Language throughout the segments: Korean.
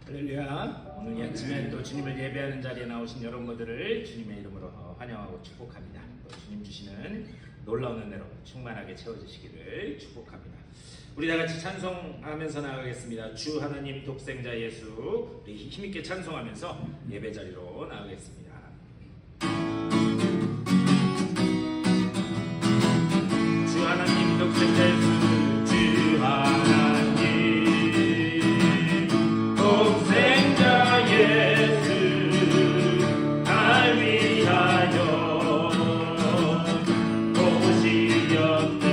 할렐루야. 오늘 이 아침에 또 주님을 예배하는 자리에 나오신 여러분들을 주님의 이름으로 환영하고 축복합니다. 또 주님 주시는 놀라운 은혜로 충만하게 채워주시기를 축복합니다. 우리 다 같이 찬송하면서 나가겠습니다. 주 하나님 독생자 예수, 우리 힘있게 찬송하면서 예배 자리로 나가겠습니다. 주 하나님 독생자 예수, 주 하나님 독생자 예수, 날 위하여 오시었네.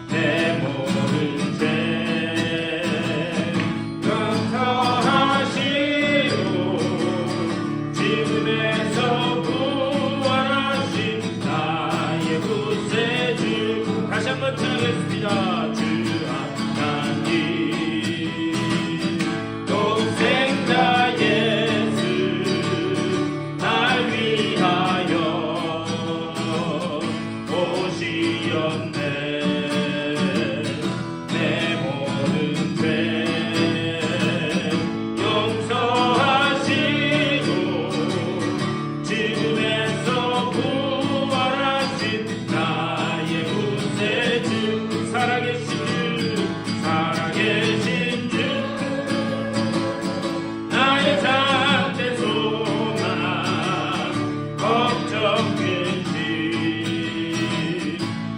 내 모든 죄 용서하시고 죽음에서 부활하신 나의 구세주. 다시 한번 찬양하겠습니다. 주 하나님 독생자 예수, 날 위하여 오시었네. 내 모든 죄 용서하시고 죽음에서 부활하신 나의 구세주. 살아계신 주, 살아계신 주, 나의 잠든 소망, 걱정 근심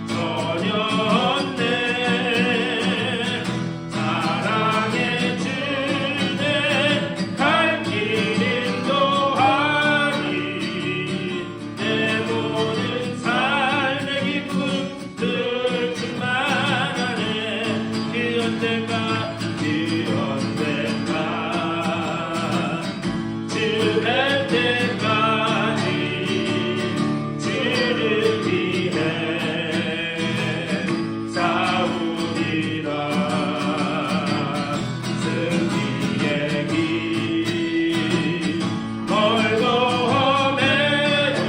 전혀 없네. 사랑의 주내 갈 길 인도하니 내 모든 삶의 기쁨들 충만하네. 그 언제까 주 뵐 때까지 주를 위해 싸우리라. 승리의 길 멀고 험해도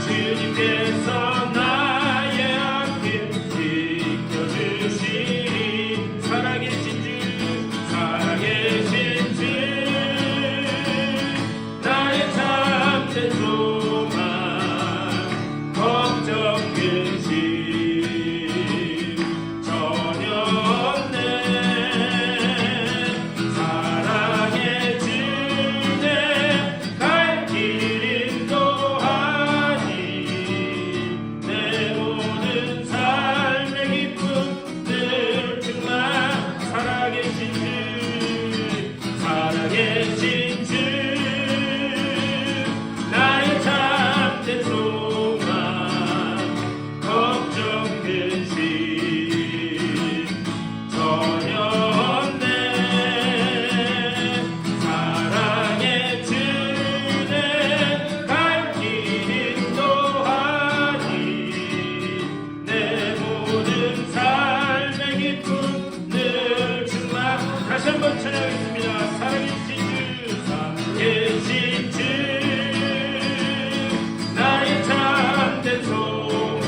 주님께서 나의 앞길 지켜주시리. 살아계신 주, 살아계신 주, 나의 잠든 소망, 걱정 근심 전혀 없네. 사랑의 주내 갈 길 인도하니 내 모든 삶의 기쁨들 충만. 살아계신 주, 살아계신 주, 나의 잠든 소망, 걱정 근심 전혀 없네. 사랑의 주내 갈 길 인도하니 내 모든 삶의 기쁨 늘 충만. 다시 한번 찬양하겠습니다. 살아계신 주, 살아계신 주, 나의 잠든 소망,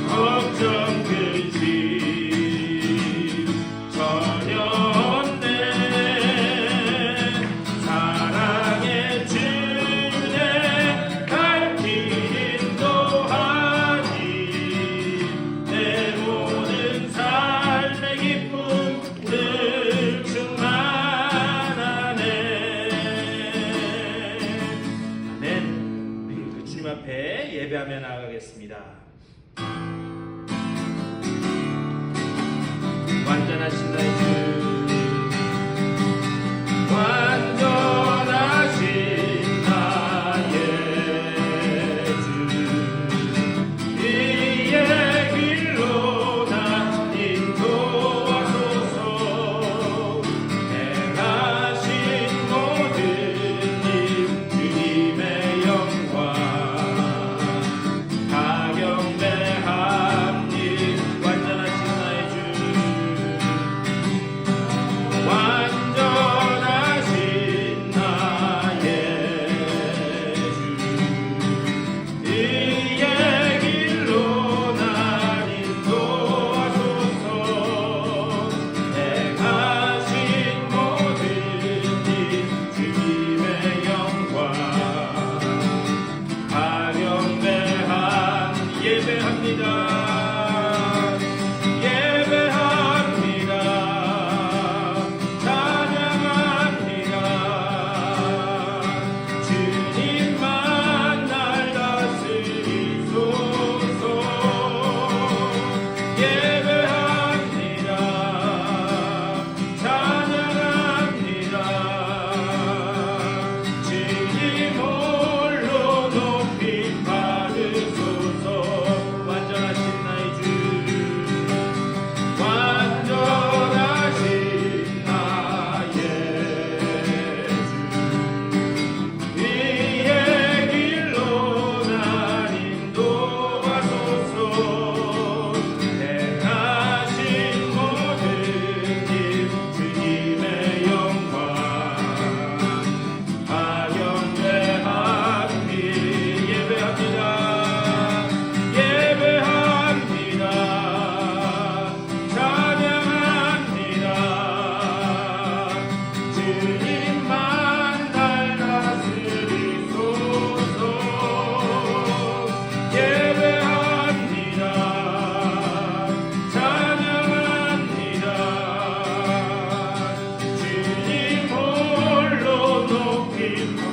걱정 근심 전혀 없네. 사랑의 주내 갈 길 인도하니 내 모든 삶의 기쁨 늘 충만하네. 아멘. 우리 주님 앞에 예배하며 나아가겠습니다. 완전하신 나의 주, 완전하신 나의 주, 이의 길로 나 인도하소서. 행하신 모든 일 주님의 영광 다 경배합니다. 완전하신 나의 주, 완전하신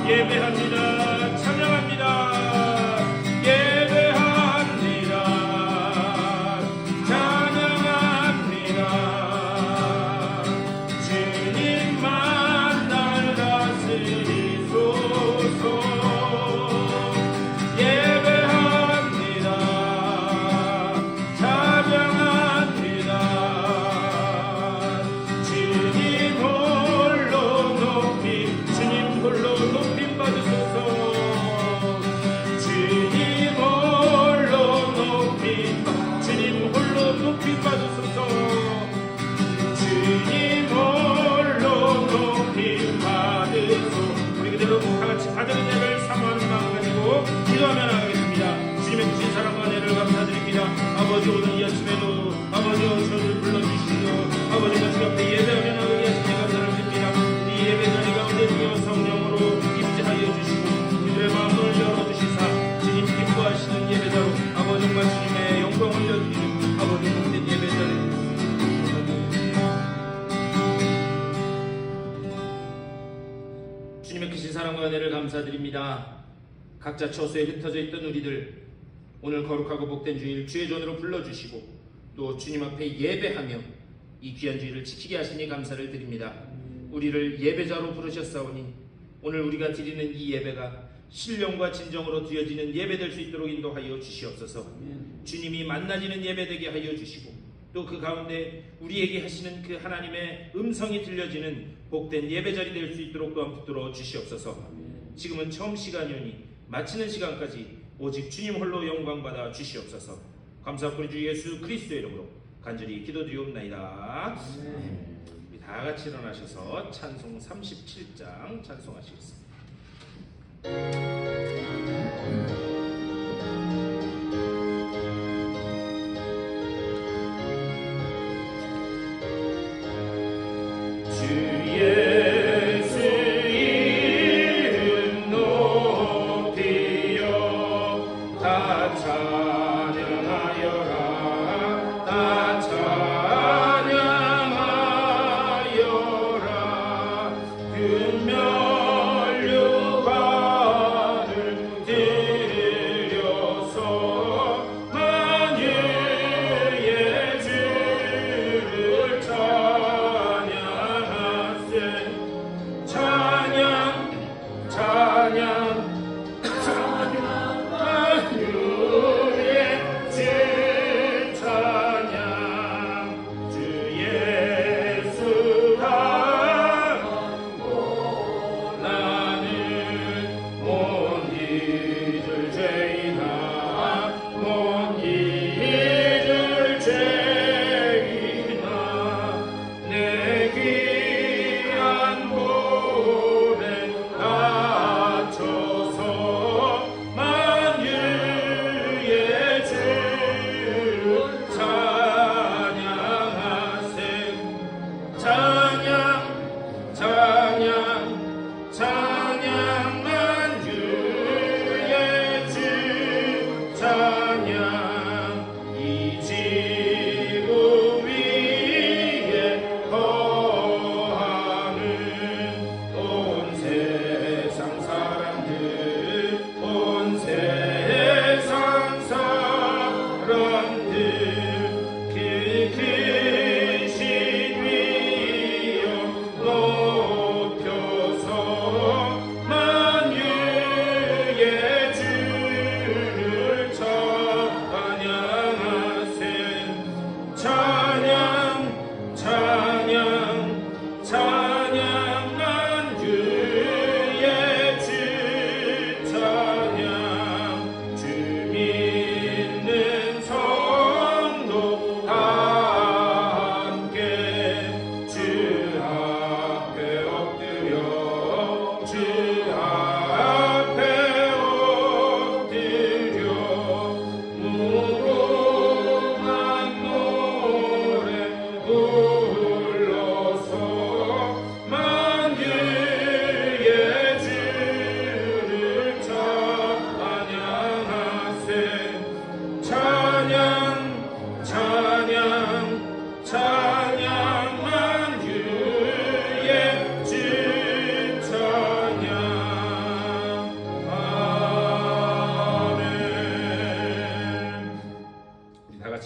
예배합니다. 찬양합니다. 예배합니다. 찬양합니다. 주님만 날 다스리소서. 예배합니다. 찬양합니다. 주님 홀로 높이, 주님 홀로 높이 받으소서. 주님 홀로 높이, 주님 홀로 높이 받으소서. 주님 홀로 높이 받으소서. 우리 그대로 다같이 받은 은혜를 사모하는 마음 가지고 기도하며 나가겠습니다. 주님의 주신 사랑과 은혜를 감사드립니다. 아버지, 오늘 이 아침에도 아버지여 저를 불러주시고 아버지 같이 옆에 예배하며 나가게 하시니 감사를 드립니다. 이 예배 자리 가운데 주여 성령으로 임재하여 주시고 그들의 마음을 열어주시사 주님 기뻐하시는 예배자로 아버지 정말 주님의 영광을 올려드리는 아버지 복된 예배자를 주님의 크신 사랑과 은혜를 감사드립니다. 각자 처소에 흩어져 있던 우리들 오늘 거룩하고 복된 주일 주의 전으로 불러주시고 또 주님 앞에 예배하며 이 귀한 주일을 지키게 하시니 감사를 드립니다. 우리를 예배자로 부르셨사오니 오늘 우리가 드리는 이 예배가 신령과 진정으로 드려지는 예배 될 수 있도록 인도하여 주시옵소서. 주님이 만나지는 예배 되게 하여 주시고 또 그 가운데 우리에게 하시는 그 하나님의 음성이 들려지는 복된 예배자리 될 수 있도록 또한 붙들어 주시옵소서. 지금은 처음 시간이오니 마치는 시간까지 오직 주님 홀로 영광받아 주시옵소서. 감사하고 우리 주 예수 그리스도의 이름으로 간절히 기도드리옵나이다. 우리 다 같이 일어나셔서 찬송 37장 찬송하시겠습니다. 주 예수 이름 높이여 다 찬양하여라. 다 찬양하여라. 금면류관을 들여서 만유의 주를 찬양하세. 찬양 찬양 찬양 만유의 주 찬양. 주 예수가 나는 못 잊을 죄이나 못 잊을 죄이나 내 귀한 볼에 갇혀서 만유의 주 찬양하세. 찬양 찬양 찬양 만유의 주 찬양.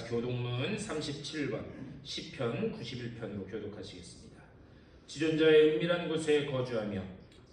교독문 37번, 시편 91편으로 교독하시겠습니다. 지존자의 은밀한 곳에 거주하며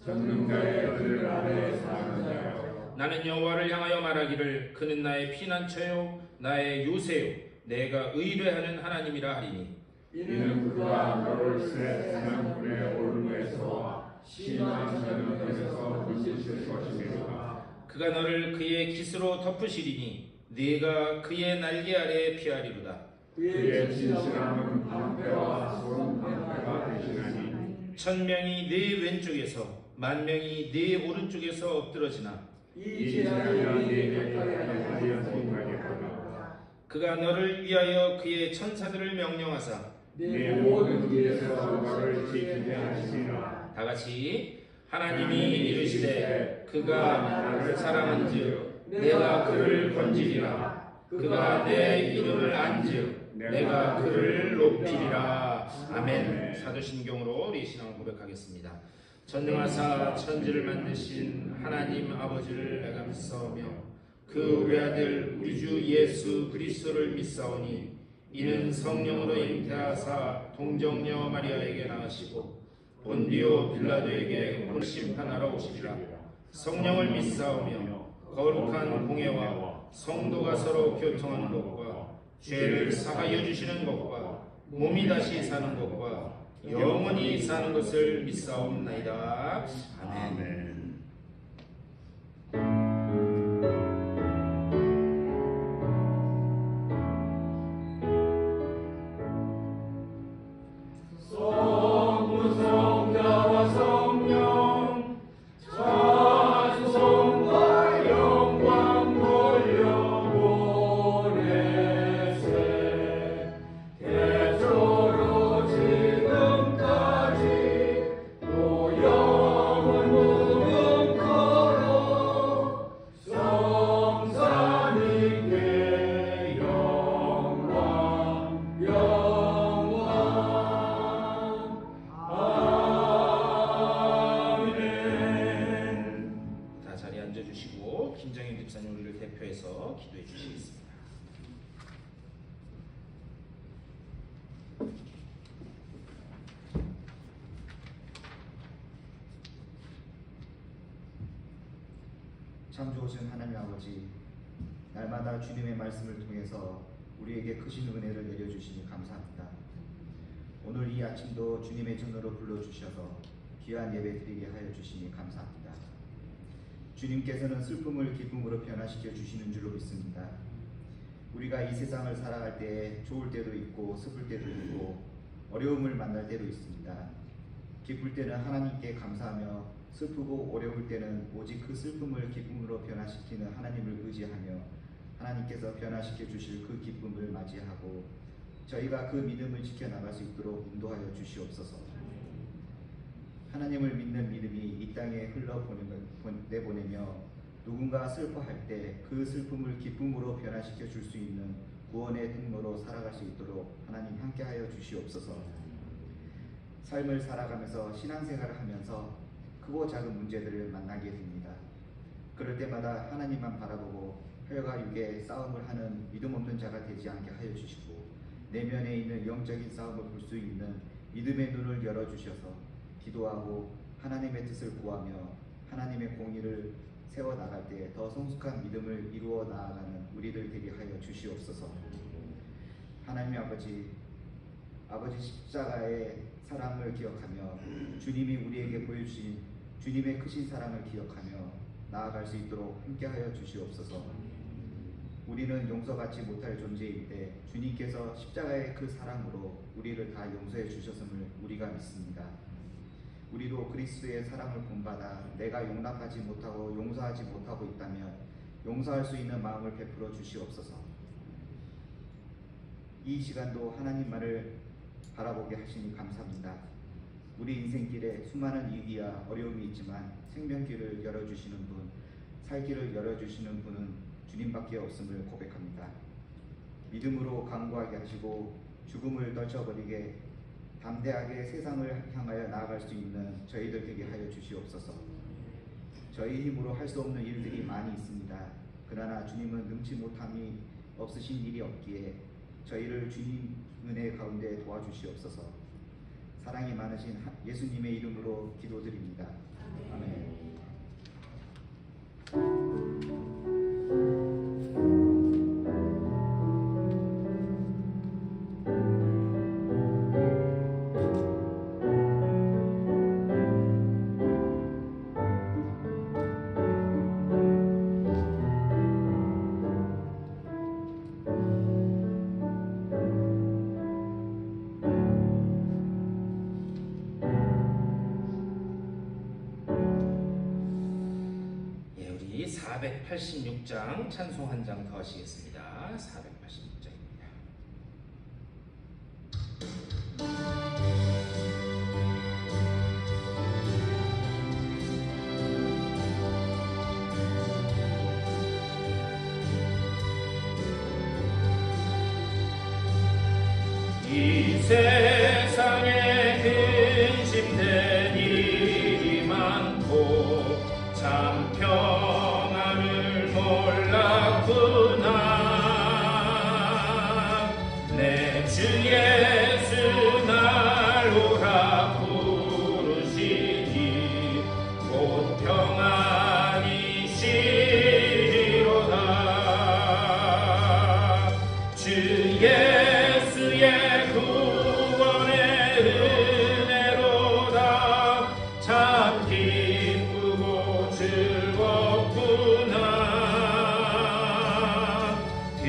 전능자의 얼굴 아래 사는 자여, 나는 여호와를 향하여 말하기를 그는 나의 피난처요 나의 요새요 내가 의뢰하는 하나님이라 하리니 이는 그가 너를 새 사냥꾼의 올무에서와 심한 전염병에서 건지실 것이니라. 그가 너를 그의 깃으로 덮으시리니 네가 그의 날개 아래 피하리로다. 그의 진실함은 방패와 소름 방패가 되시나니 천명이 네 왼쪽에서 만명이 네 오른쪽에서 엎드러지나 이 재앙이 네 곁에 하여 생각했구나. 그가 너를 위하여 그의 천사들을 명령하사 내 모든 길에서 너를 지키게 하시니라. 다 같이 하나님이 이르시되 그가 나를 사랑한즉 내가 그를 건지리라. 그가 내 이름을 안즉 내가 그를 높이리라. 아멘. 사도신경으로 우리 신앙을 고백하겠습니다. 전능하사 천지를 만드신 하나님 아버지를 내가 믿사오며 그 외아들 우리 주 예수 그리스도를 믿사오니 이는 성령으로 잉태하사 동정녀 마리아에게 낳으시고 본디오 빌라도에게 오늘 심판하러 오시리라. 성령을 믿사오며 거룩한 공예와 성도가 서로 교통하는 것과 죄를 사하여 주시는 것과 몸이 다시 사는 것과 영원히 사는 것을 믿사옵나이다. 아멘. 성부성자와 성령 찬송과 영광 돌려보내세. 태초로 지금까지 또 영원 무궁토록 성삼위께 영광 영광. 아멘. 다 자리에 앉아주시고 김정인 집사님 우리를 대표해서 기도해 주시겠습니다. 참 좋으신 하나님 아버지, 날마다 주님의 말씀을 통해서 우리에게 크신 은혜를 내려주시니 감사합니다. 오늘 이 아침도 주님의 전으로 불러주셔서 귀한 예배 드리게 하여 주시니 감사합니다. 주님께서는 슬픔을 기쁨으로 변화시켜 주시는 줄로 믿습니다. 우리가 이 세상을 살아갈 때 좋을 때도 있고 슬플 때도 있고 어려움을 만날 때도 있습니다. 기쁠 때는 하나님께 감사하며 슬프고 어려울 때는 오직 그 슬픔을 기쁨으로 변화시키는 하나님을 의지하며 하나님께서 변화시켜 주실 그 기쁨을 맞이하고 저희가 그 믿음을 지켜나갈 수 있도록 인도하여 주시옵소서. 하나님을 믿는 믿음이 이 땅에 흘러내보내며 누군가 슬퍼할 때 그 슬픔을 기쁨으로 변화시켜 줄 수 있는 구원의 통로로 살아갈 수 있도록 하나님 함께하여 주시옵소서. 삶을 살아가면서 신앙생활을 하면서 크고 작은 문제들을 만나게 됩니다. 그럴 때마다 하나님만 바라보고 혈과 육의 싸움을 하는 믿음 없는 자가 되지 않게 하여 주시고 내면에 있는 영적인 싸움을 볼 수 있는 믿음의 눈을 열어주셔서 기도하고 하나님의 뜻을 구하며 하나님의 공의를 세워나갈 때 더 성숙한 믿음을 이루어 나아가는 우리들 되게 하여 주시옵소서. 하나님 아버지 십자가의 사랑을 기억하며 주님이 우리에게 보여주신 주님의 크신 사랑을 기억하며 나아갈 수 있도록 함께하여 주시옵소서. 우리는 용서받지 못할 존재일 때 주님께서 십자가의 그 사랑으로 우리를 다 용서해 주셨음을 우리가 믿습니다. 우리도 그리스도의 사랑을 본받아 내가 용납하지 못하고 용서하지 못하고 있다면 용서할 수 있는 마음을 베풀어 주시옵소서. 이 시간도 하나님만을 바라보게 하시니 감사합니다. 우리 인생길에 수많은 위기와 어려움이 있지만 생명길을 열어주시는 분, 살 길을 열어주시는 분은 주님밖에 없음을 고백합니다. 믿음으로 강구하게 하시고 죽음을 떨쳐버리게 담대하게 세상을 향하여 나아갈 수 있는 저희들 되게 하여 주시옵소서. 저희 힘으로 할 수 없는 일들이 많이 있습니다. 그러나 주님은 능치 못함이 없으신 일이 없기에 저희를 주님 은혜 가운데 도와주시옵소서. 사랑이 많으신 예수님의 이름으로 기도드립니다. 아멘. 예, 우리 486장 찬송 한 장 더 하시겠습니다. 486장입니다. 이 세상에 근심된 일이 많고 참 평안을 몰랐구나. 내 주 예수 날 오라 부르시니 곧 평안이 시리로다. 주 예수의 구원의 은혜로다. 참 기쁘고 즐겁구나. 그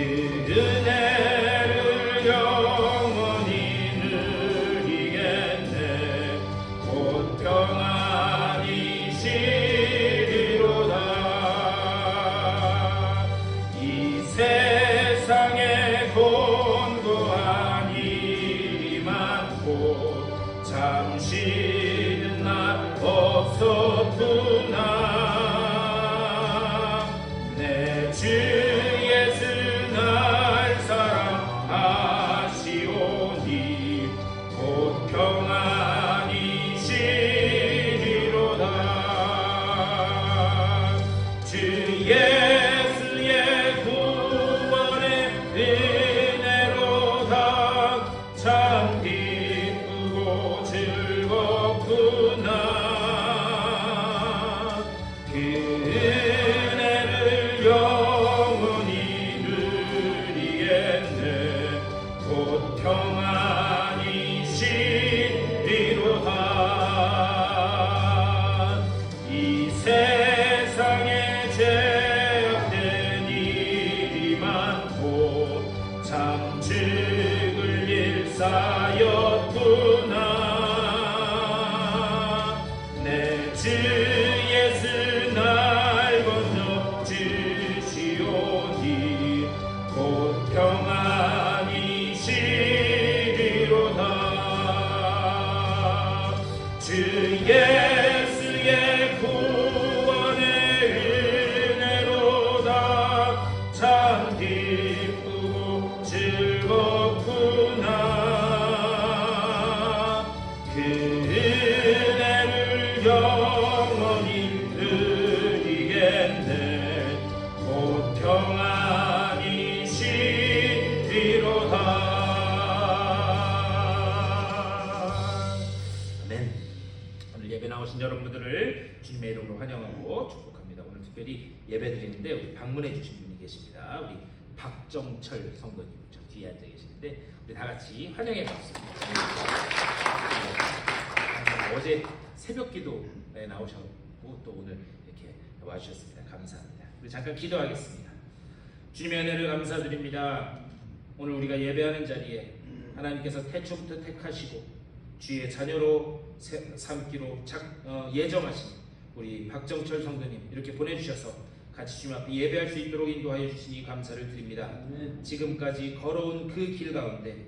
은혜를 영원히 누리겠네. 곧 평안이 시리로다. 이 세상에 곤고한 일이 많고 참 쉬는 날 없었구나. 내 주 예수 날 사랑하시오니 곧 평안이 시리로다. 주 예수의 구원의 은혜로다. 참 기쁘고 즐겁구나. 그 은혜를 영원히 누리겠네. 곧 평안이 시리로다. 이 세상에 죄악된 일이 많고 참 죽을 일 쌓였구나. 내 주 예수 날 건져 주시오니 곧 평안이 시리로다. 주 예수의 구원의 은혜로다. 참 기쁘고 즐겁구나. 그 은혜를 영원히 누리겠네. 곧 평안이 시리로다. 아멘. 오늘 예배 나오신 여러분들을 주님의 이름으로 환영하고 축복합니다. 오늘 특별히 예배 드리는데 우리 방문해 주신 분이 계십니다. 우리 박정철 성도님 저 뒤에 앉아 계시는데 우리 다 같이 환영해 주십니다. 어제 새벽 기도에 나오셨고 또 오늘 이렇게 와주셨습니다. 감사합니다. 우리 잠깐 기도하겠습니다. 주님의 은혜를 감사드립니다. 오늘 우리가 예배하는 자리에 하나님께서 태초부터 택하시고 주의 자녀로 삼기로 예정하신 우리 박정철 성도님 이렇게 보내주셔서 같이 주님 앞에 예배할 수 있도록 인도하여 주시니 감사를 드립니다. 지금까지 걸어온 그 길 가운데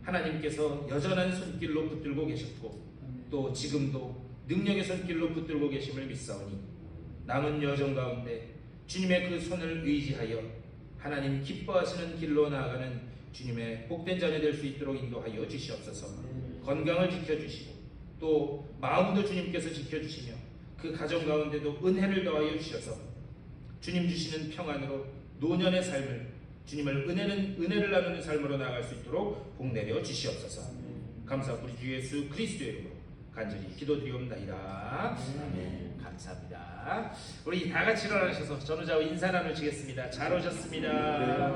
하나님께서 여전한 손길로 붙들고 계셨고 또 지금도 능력의 손길로 붙들고 계심을 믿사오니 남은 여정 가운데 주님의 그 손을 의지하여 하나님 기뻐하시는 길로 나아가는 주님의 복된 자녀 될 수 있도록 인도하여 주시옵소서. 건강을 지켜주시고 또 마음도 주님께서 지켜주시며 그 가정 가운데도 은혜를 더하여 주셔서 주님 주시는 평안으로 노년의 삶을 주님을 은혜를 나누는 삶으로 나아갈 수 있도록 복 내려 주시옵소서. 감사하고 우리 주 예수 그리스도의 이름으로 간절히 기도드리옵나이다. 아멘. 감사합니다. 우리 다 같이 일어나셔서 전우자와 인사 나누시겠습니다. 잘 오셨습니다.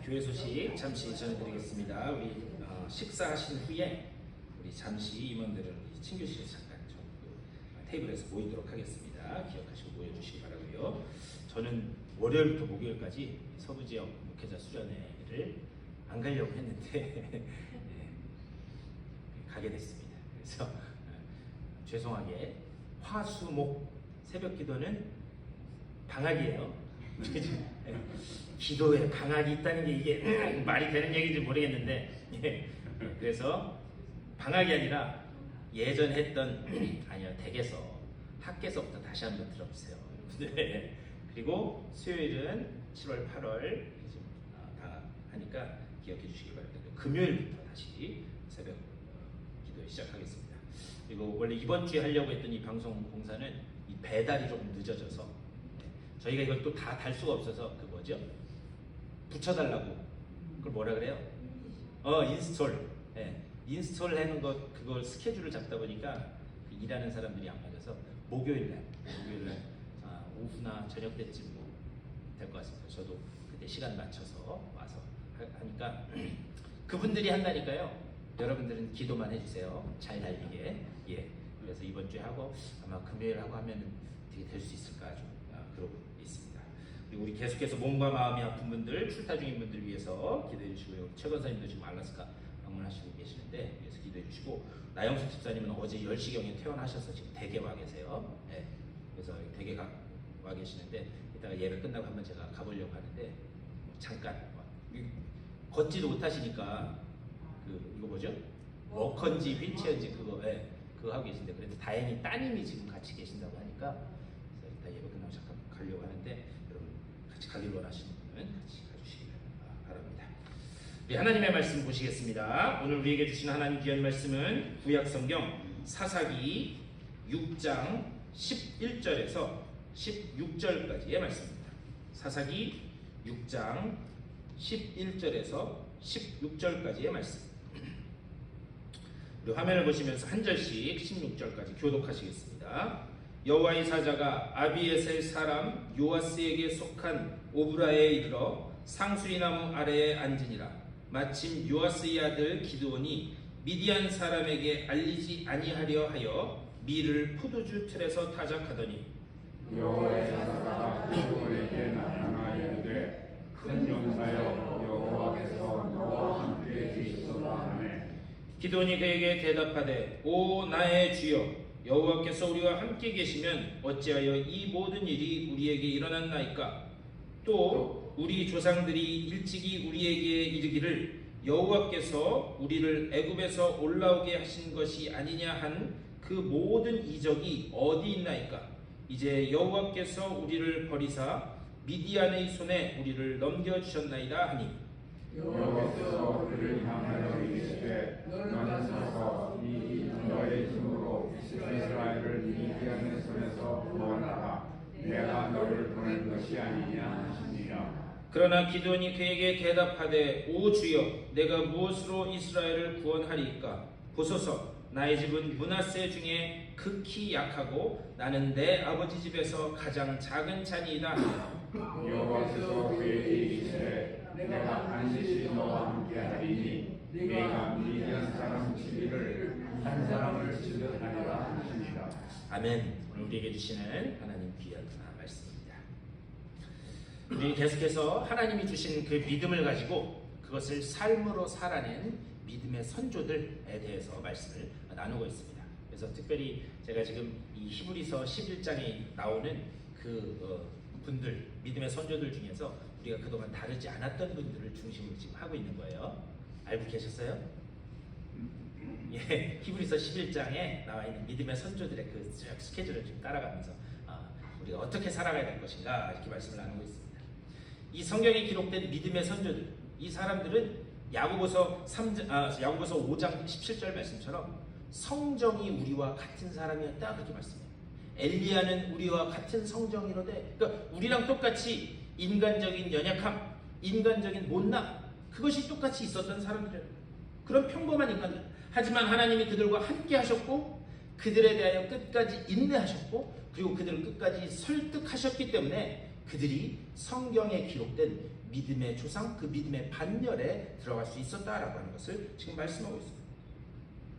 교회 소식 잠시 전해드리겠습니다. 우리 식사하신 후에 우리 잠시 임원들은 우리 친교실에서 잠깐 좀 테이블에서 모이도록 하겠습니다. 기억하시고 모여주시기 바라고요. 저는 월요일부터 목요일까지 서부지역 목회자 수련회를 안 가려고 했는데 네, 가게 됐습니다. 그래서 죄송하게 화수목 새벽 기도는 방학이에요. 기도에 방학이 있다는 게 이게 말이 되는 얘기인지 모르겠는데 그래서 방학이 아니라 예전 했던 아니요 댁에서 학교에서부터 다시 한번 들어보세요. 그리고 수요일은 7월 8월 다 하니까 기억해 주시기 바랍니다. 금요일부터 다시 새벽 기도 시작하겠습니다. 그리고 원래 이번 주에 하려고 했던 이 방송 공사는 이 배달이 조금 늦어져서 저희가 이걸 또 다 달 수가 없어서 그 뭐죠? 붙여달라고 그걸 뭐라 그래요? 인스톨. 네. 인스톨 하는 것 그걸 스케줄을 잡다 보니까 그 일하는 사람들이 안 맞아서 목요일날 오후나 저녁 때쯤 될 것 같습니다. 저도 그때 시간 맞춰서 와서 하니까 그분들이 한다니까요. 여러분들은 기도만 해주세요. 잘 달리게. 예. 그래서 이번 주에 하고 아마 금요일 하고 하면은 되게 될 수 있을까 좀 그러고 있습니다. 그리고 우리 계속해서 몸과 마음이 아픈 분들, 출타 중인 분들 위해서 기도해 주시고요. 최 권사님도 지금 알라스카 방문하시고 계시는데 위해서 기도해 주시고 나영숙 집사님은 어제 10시경에 퇴원하셔서 지금 댁에 와 계세요. 네. 그래서 댁에 와 계시는데 이따가 예배 끝나고 한번 제가 가보려고 하는데 잠깐 걷지도 못하시니까 이거 뭐죠? 워커인지 휠체어인지 그거 하고 계신데 그래도 다행히 따님이 지금 같이 계신다고 하니까 그래서 이따 예배 끝나고 잠깐 가려고 하는데 여러분 같이 가길 원하시는 분은 같이 가주시기 바랍니다. 우리 하나님의 말씀 보시겠습니다. 오늘 우리에게 주신 하나님 귀한 말씀은 구약성경 사사기 6장 11절에서 16절까지의 말씀입니다. 사사기 6장 11절에서 16절까지의 말씀. 우리 화면을 보시면서 한 절씩 16절까지 교독하시겠습니다. 여호와의 사자가 아비에셀 사람 요아스에게 속한 오브라에 이르러 상수리 나무 아래에 앉으니라. 마침 요아스의 아들 기드온이 미디안 사람에게 알리지 아니하려 하여 밀을 포도주 틀에서 타작하더니 여호와의 사자가 기드온에게 나타나 이르되 큰 용사여 여호와께서 너와 함께 계시도다 하매 기드온이 그에게 대답하되 오 나의 주여 여호와께서 우리와 함께 계시면 어찌하여 이 모든 일이 우리에게 일어났나이까? 또 우리 조상들이 일찍이 우리에게 이르기를 여호와께서 우리를 애굽에서 올라오게 하신 것이 아니냐 한 그 모든 이적이 어디 있나이까? 이제 여호와께서 우리를 버리사 미디안의 손에 우리를 넘겨주셨나이다 하니 여호와께서 그를 향하여 이르시되 너는 서서 이 너의 힘으로 이스라엘을 미디안의 손에서 구원하라. 내가 너를 보낸 것이 아니냐 하시니라. 그러나 기드온이 그에게 대답하되 오 주여 내가 무엇으로 이스라엘을 구원하리이까? 보소서 나의 집은 므낫세 중에 극히 약하고 나는 내 아버지 집에서 가장 작은 자니이다. 여호와께서 그에게 이르시되 내가 반드시 너와 함께하리니 네가 미디안 사람 7일을 한 사람을 지도하리라 하시니라. 아멘. 오늘 우리에게 주시는 하나님 귀한 말씀입니다. 우리 계속해서 하나님이 주신 그 믿음을 가지고 그것을 삶으로 살아낸 믿음의 선조들에 대해서 말씀을 나누고 있습니다. 그래서 특별히 제가 지금 이 히브리서 11장에 나오는 그 분들, 믿음의 선조들 중에서 우리가 그동안 다루지 않았던 분들을 중심으로 지금 하고 있는 거예요. 알고 계셨어요? 예, 히브리서 11장에 나와 있는 믿음의 선조들의 그 스케줄을 좀 따라가면서 우리가 어떻게 살아가야 될 것인가 이렇게 말씀을 나누고 있습니다. 이 성경에 기록된 믿음의 선조들, 이 사람들은 야고보서 5장 17절 말씀처럼 성정이 우리와 같은 사람이었다 그렇게 말씀해요. 엘리야는 우리와 같은 성정이로되, 그러니까 우리랑 똑같이 인간적인 연약함, 인간적인 못남, 그것이 똑같이 있었던 사람들이에요. 그런 평범한 인간들. 하지만 하나님이 그들과 함께 하셨고 그들에 대하여 끝까지 인내하셨고 그리고 그들을 끝까지 설득하셨기 때문에 그들이 성경에 기록된 믿음의 조상, 그 믿음의 반열에 들어갈 수 있었다라고 하는 것을 지금 말씀하고 있습니다.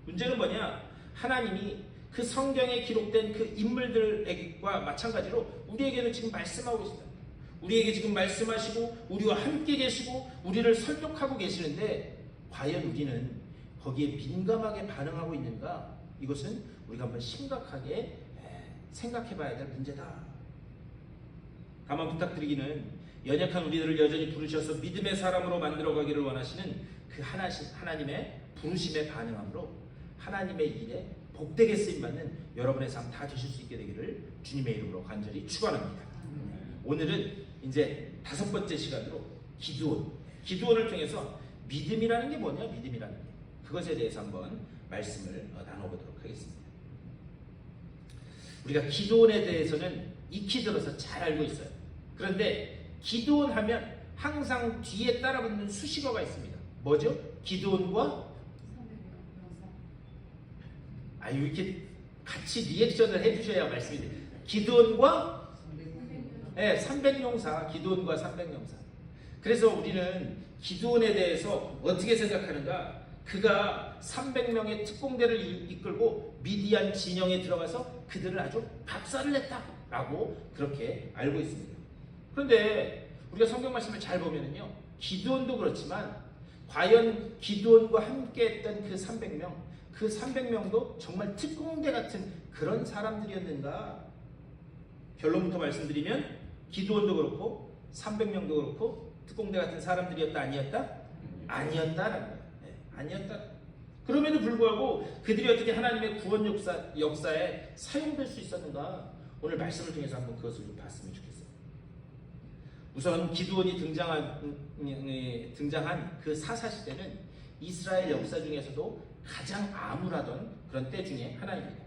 문제는 뭐냐? 하나님이 그 성경에 기록된 그 인물들과 마찬가지로 우리에게는 지금 말씀하고 있습니다. 우리에게 지금 말씀하시고 우리와 함께 계시고 우리를 설득하고 계시는데 과연 우리는 거기에 민감하게 반응하고 있는가? 이것은 우리가 한번 심각하게 생각해 봐야 될 문제다. 다만 부탁드리기는 연약한 우리들을 여전히 부르셔서 믿음의 사람으로 만들어가기를 원하시는 그 하나님의 부르심에 반응함으로 하나님의 일에 복되게 쓰임받는 여러분의 삶 다 되실 수 있게 되기를 주님의 이름으로 간절히 축원합니다. 오늘은 이제 5번째 시간으로 기드온을 통해서 믿음이라는 게 뭐냐? 믿음이라는 게 그것에 대해서 한번 말씀을 나눠보도록 하겠습니다. 우리가 기드온에 대해서는 익히 들어서 잘 알고 있어요. 그런데 기드온 하면 항상 뒤에 따라붙는 수식어가 있습니다. 뭐죠? 기드온과 이렇게 같이 리액션을 해주셔야 말씀이 돼요. 기드온과 300용사, 기드온과 300용사. 그래서 우리는 기드온에 대해서 어떻게 생각하는가? 그가 300명의 특공대를 이끌고 미디안 진영에 들어가서 그들을 아주 박살을 냈다라고 그렇게 알고 있습니다. 그런데 우리가 성경 말씀을 잘 보면은요, 기드온도 그렇지만 과연 기드온과 함께했던 그 300명, 그 300명도 정말 특공대 같은 그런 사람들이었는가? 결론부터 말씀드리면 기드온도 그렇고 300명도 그렇고 특공대 같은 사람들이었다 아니었다? 아니었다라는 거예요. 아니었다. 그럼에도 불구하고 그들이 어떻게 하나님의 구원 역사에 사용될 수 있었는가? 오늘 말씀을 통해서 한번 그것을 좀 봤으면 좋겠어요. 우선 기드온이 등장한 그 사사시대는 이스라엘 역사 중에서도 가장 암울하던 그런 때 중에 하나입니다.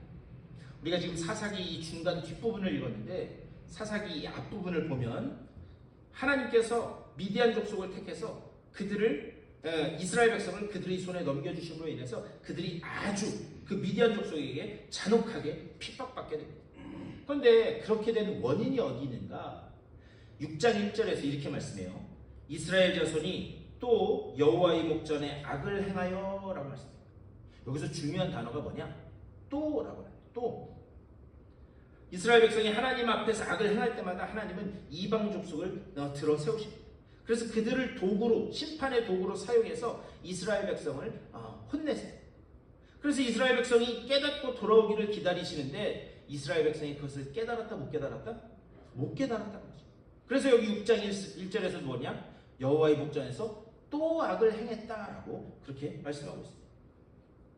우리가 지금 사사기 이 중간 뒷부분을 읽었는데 사사기 앞부분을 보면 하나님께서 미디안 족속을 택해서 이스라엘 백성을 그들의 손에 넘겨주심으로 인해서 그들이 아주 그 미디안 족속에게 잔혹하게 핍박받게 됩니다. 그런데 그렇게 된 원인이 어디 있는가? 6장 1절에서 이렇게 말씀해요. 이스라엘 자손이 또 여호와의 목전에 악을 행하여 라고 말씀해요. 여기서 중요한 단어가 뭐냐? 또라고 해요. 또. 이스라엘 백성이 하나님 앞에서 악을 행할 때마다 하나님은 이방 족속을 들어 세우십니다. 그래서 그들을 도구로, 심판의 도구로 사용해서 이스라엘 백성을 혼내세요. 그래서 이스라엘 백성이 깨닫고 돌아오기를 기다리시는데 이스라엘 백성이 그것을 깨달았다 못 깨달았다? 못 깨달았다는 거죠. 그래서 여기 6장 1절에서 뭐냐? 여호와의 목전에서 또 악을 행했다라고 그렇게 말씀하고 있습니다.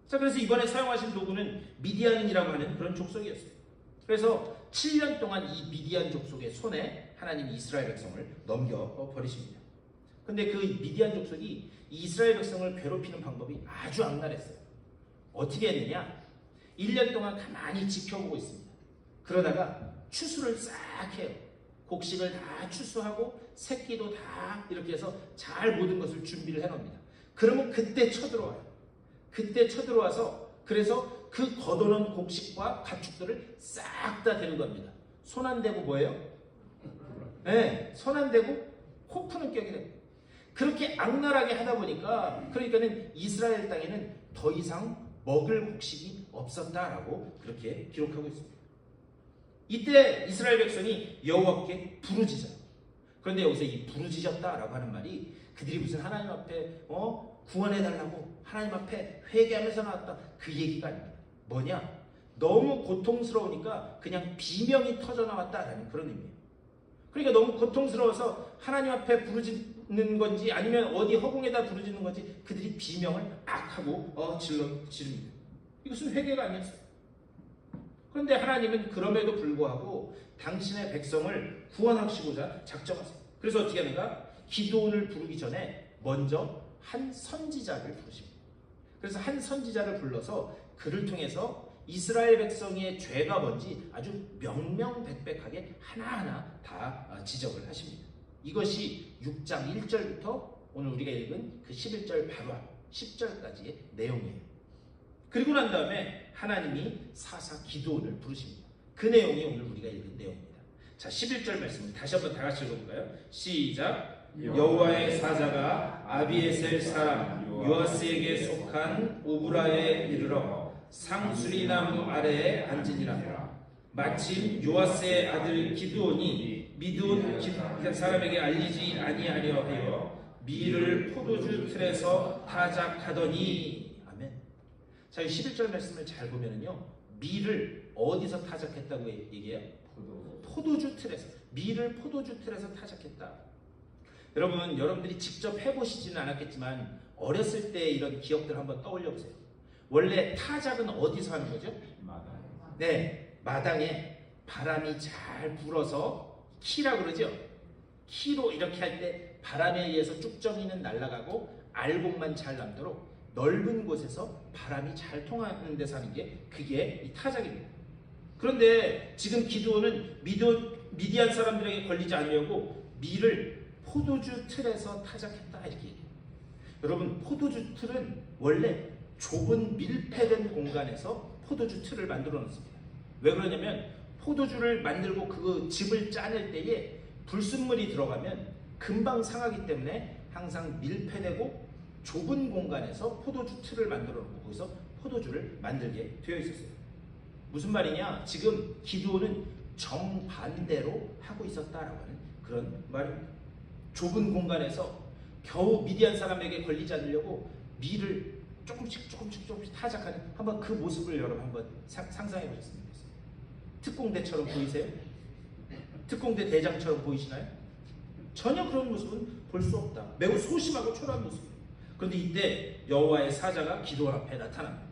자, 그래서 이번에 사용하신 도구는 미디안이라고 하는 그런 족속이었어요. 그래서 7년 동안 이 미디안 족속의 손에 하나님이 이스라엘 백성을 넘겨버리십니다. 근데 그 미디안 족속이 이스라엘 백성을 괴롭히는 방법이 아주 악랄했어요. 어떻게 했느냐? 1년 동안 가만히 지켜보고 있습니다. 그러다가 추수를 싹 해요. 곡식을 다 추수하고 새끼도 다 이렇게 해서 잘 모든 것을 준비를 해놓습니다. 그러면 그때 쳐들어와요. 그때 쳐들어와서 그래서 그 걷어놓은 곡식과 가축들을 싹 다 데려갑니다. 손 안 대고 뭐예요? 네, 손 안 대고 코 푸는 격이 됩니다. 그렇게 악랄하게 하다 보니까 그러니까는 이스라엘 땅에는 더 이상 먹을 곡식이 없었다라고 그렇게 기록하고 있습니다. 이때 이스라엘 백성이 여호와께 부르짖어요. 그런데 여기서 이 부르짖었다라고 하는 말이 그들이 무슨 하나님 앞에 구원해달라고 하나님 앞에 회개하면서 나왔다 그 얘기가 아닙니다. 뭐냐? 너무 고통스러우니까 그냥 비명이 터져 나왔다라는 그런 의미예요. 그러니까 너무 고통스러워서 하나님 앞에 부르짖는 건지 아니면 어디 허공에다 부르짖는 건지 그들이 비명을 악하고 지릅니다. 이것은 회개가 아니었어요. 그런데 하나님은 그럼에도 불구하고 당신의 백성을 구원하시고자 작정하세요. 그래서 어떻게 하는가? 기드온을 부르기 전에 먼저 한 선지자를 부르십니다. 그래서 한 선지자를 불러서 그를 통해서 이스라엘 백성의 죄가 뭔지 아주 명명백백하게 하나하나 다 지적을 하십니다. 이것이 6장 1절부터 오늘 우리가 읽은 그 11절 바로 앞 10절까지의 내용이에요. 그리고 난 다음에 하나님이 사사 기드온을 부르십니다. 그 내용이 오늘 우리가 읽은 내용입니다. 자, 11절 말씀을 다시 한번 다 같이 읽어볼까요? 시작. 여호와의 사자가 아비에셀 사람 요아스에게 속한 오브라에 이르러 상수리 나무 아래에 앉으니라. 마침 요아스의 아들 기드온이 미드온 사람에게 알리지 아니하려 하여 밀을 포도주 틀에서 타작하더니. 아멘. 자, 이 11절 말씀을 잘 보면은요, 밀을 어디서 타작했다고 얘기해요? 포도주 틀에서. 밀을 포도주 틀에서 타작했다. 여러분들이 직접 해보시지는 않았겠지만 어렸을 때 이런 기억들 한번 떠올려 보세요. 원래 타작은 어디서 하는 거죠? 네, 마당에 바람이 잘 불어서 키라고 그러죠. 키로 이렇게 할 때 바람에 의해서 쭉정이는 날아가고 알곡만 잘 남도록 넓은 곳에서 바람이 잘 통하는 데서 하는 게 그게 이 타작입니다. 그런데 지금 기드온은 미디안 사람들에게 걸리지 않으려고 밀을 포도주 틀에서 타작했다 이렇게 얘기해요. 여러분, 포도주 틀은 원래 좁은 밀폐된 공간에서 포도주 틀을 만들어 놓습니다. 왜 그러냐면 포도주를 만들고 그 즙을 짜낼 때에 불순물이 들어가면 금방 상하기 때문에 항상 밀폐되고 좁은 공간에서 포도주 틀을 만들어 놓고 거기서 포도주를 만들게 되어 있었어요. 무슨 말이냐? 지금 기드온은 정반대로 하고 있었다라고 하는 그런 말입니다. 좁은 공간에서 겨우 미디안 사람에게 걸리지 않으려고 밀을 조금씩 타작하는 한번 그 모습을 여러분 한번 상상해 보셨으면 좋겠어요. 특공대처럼 보이세요? 특공대 대장처럼 보이시나요? 전혀 그런 모습은 볼 수 없다. 매우 소심하고 초라한 모습이에요. 그런데 이때 여호와의 사자가 기드온 앞에 나타납니다.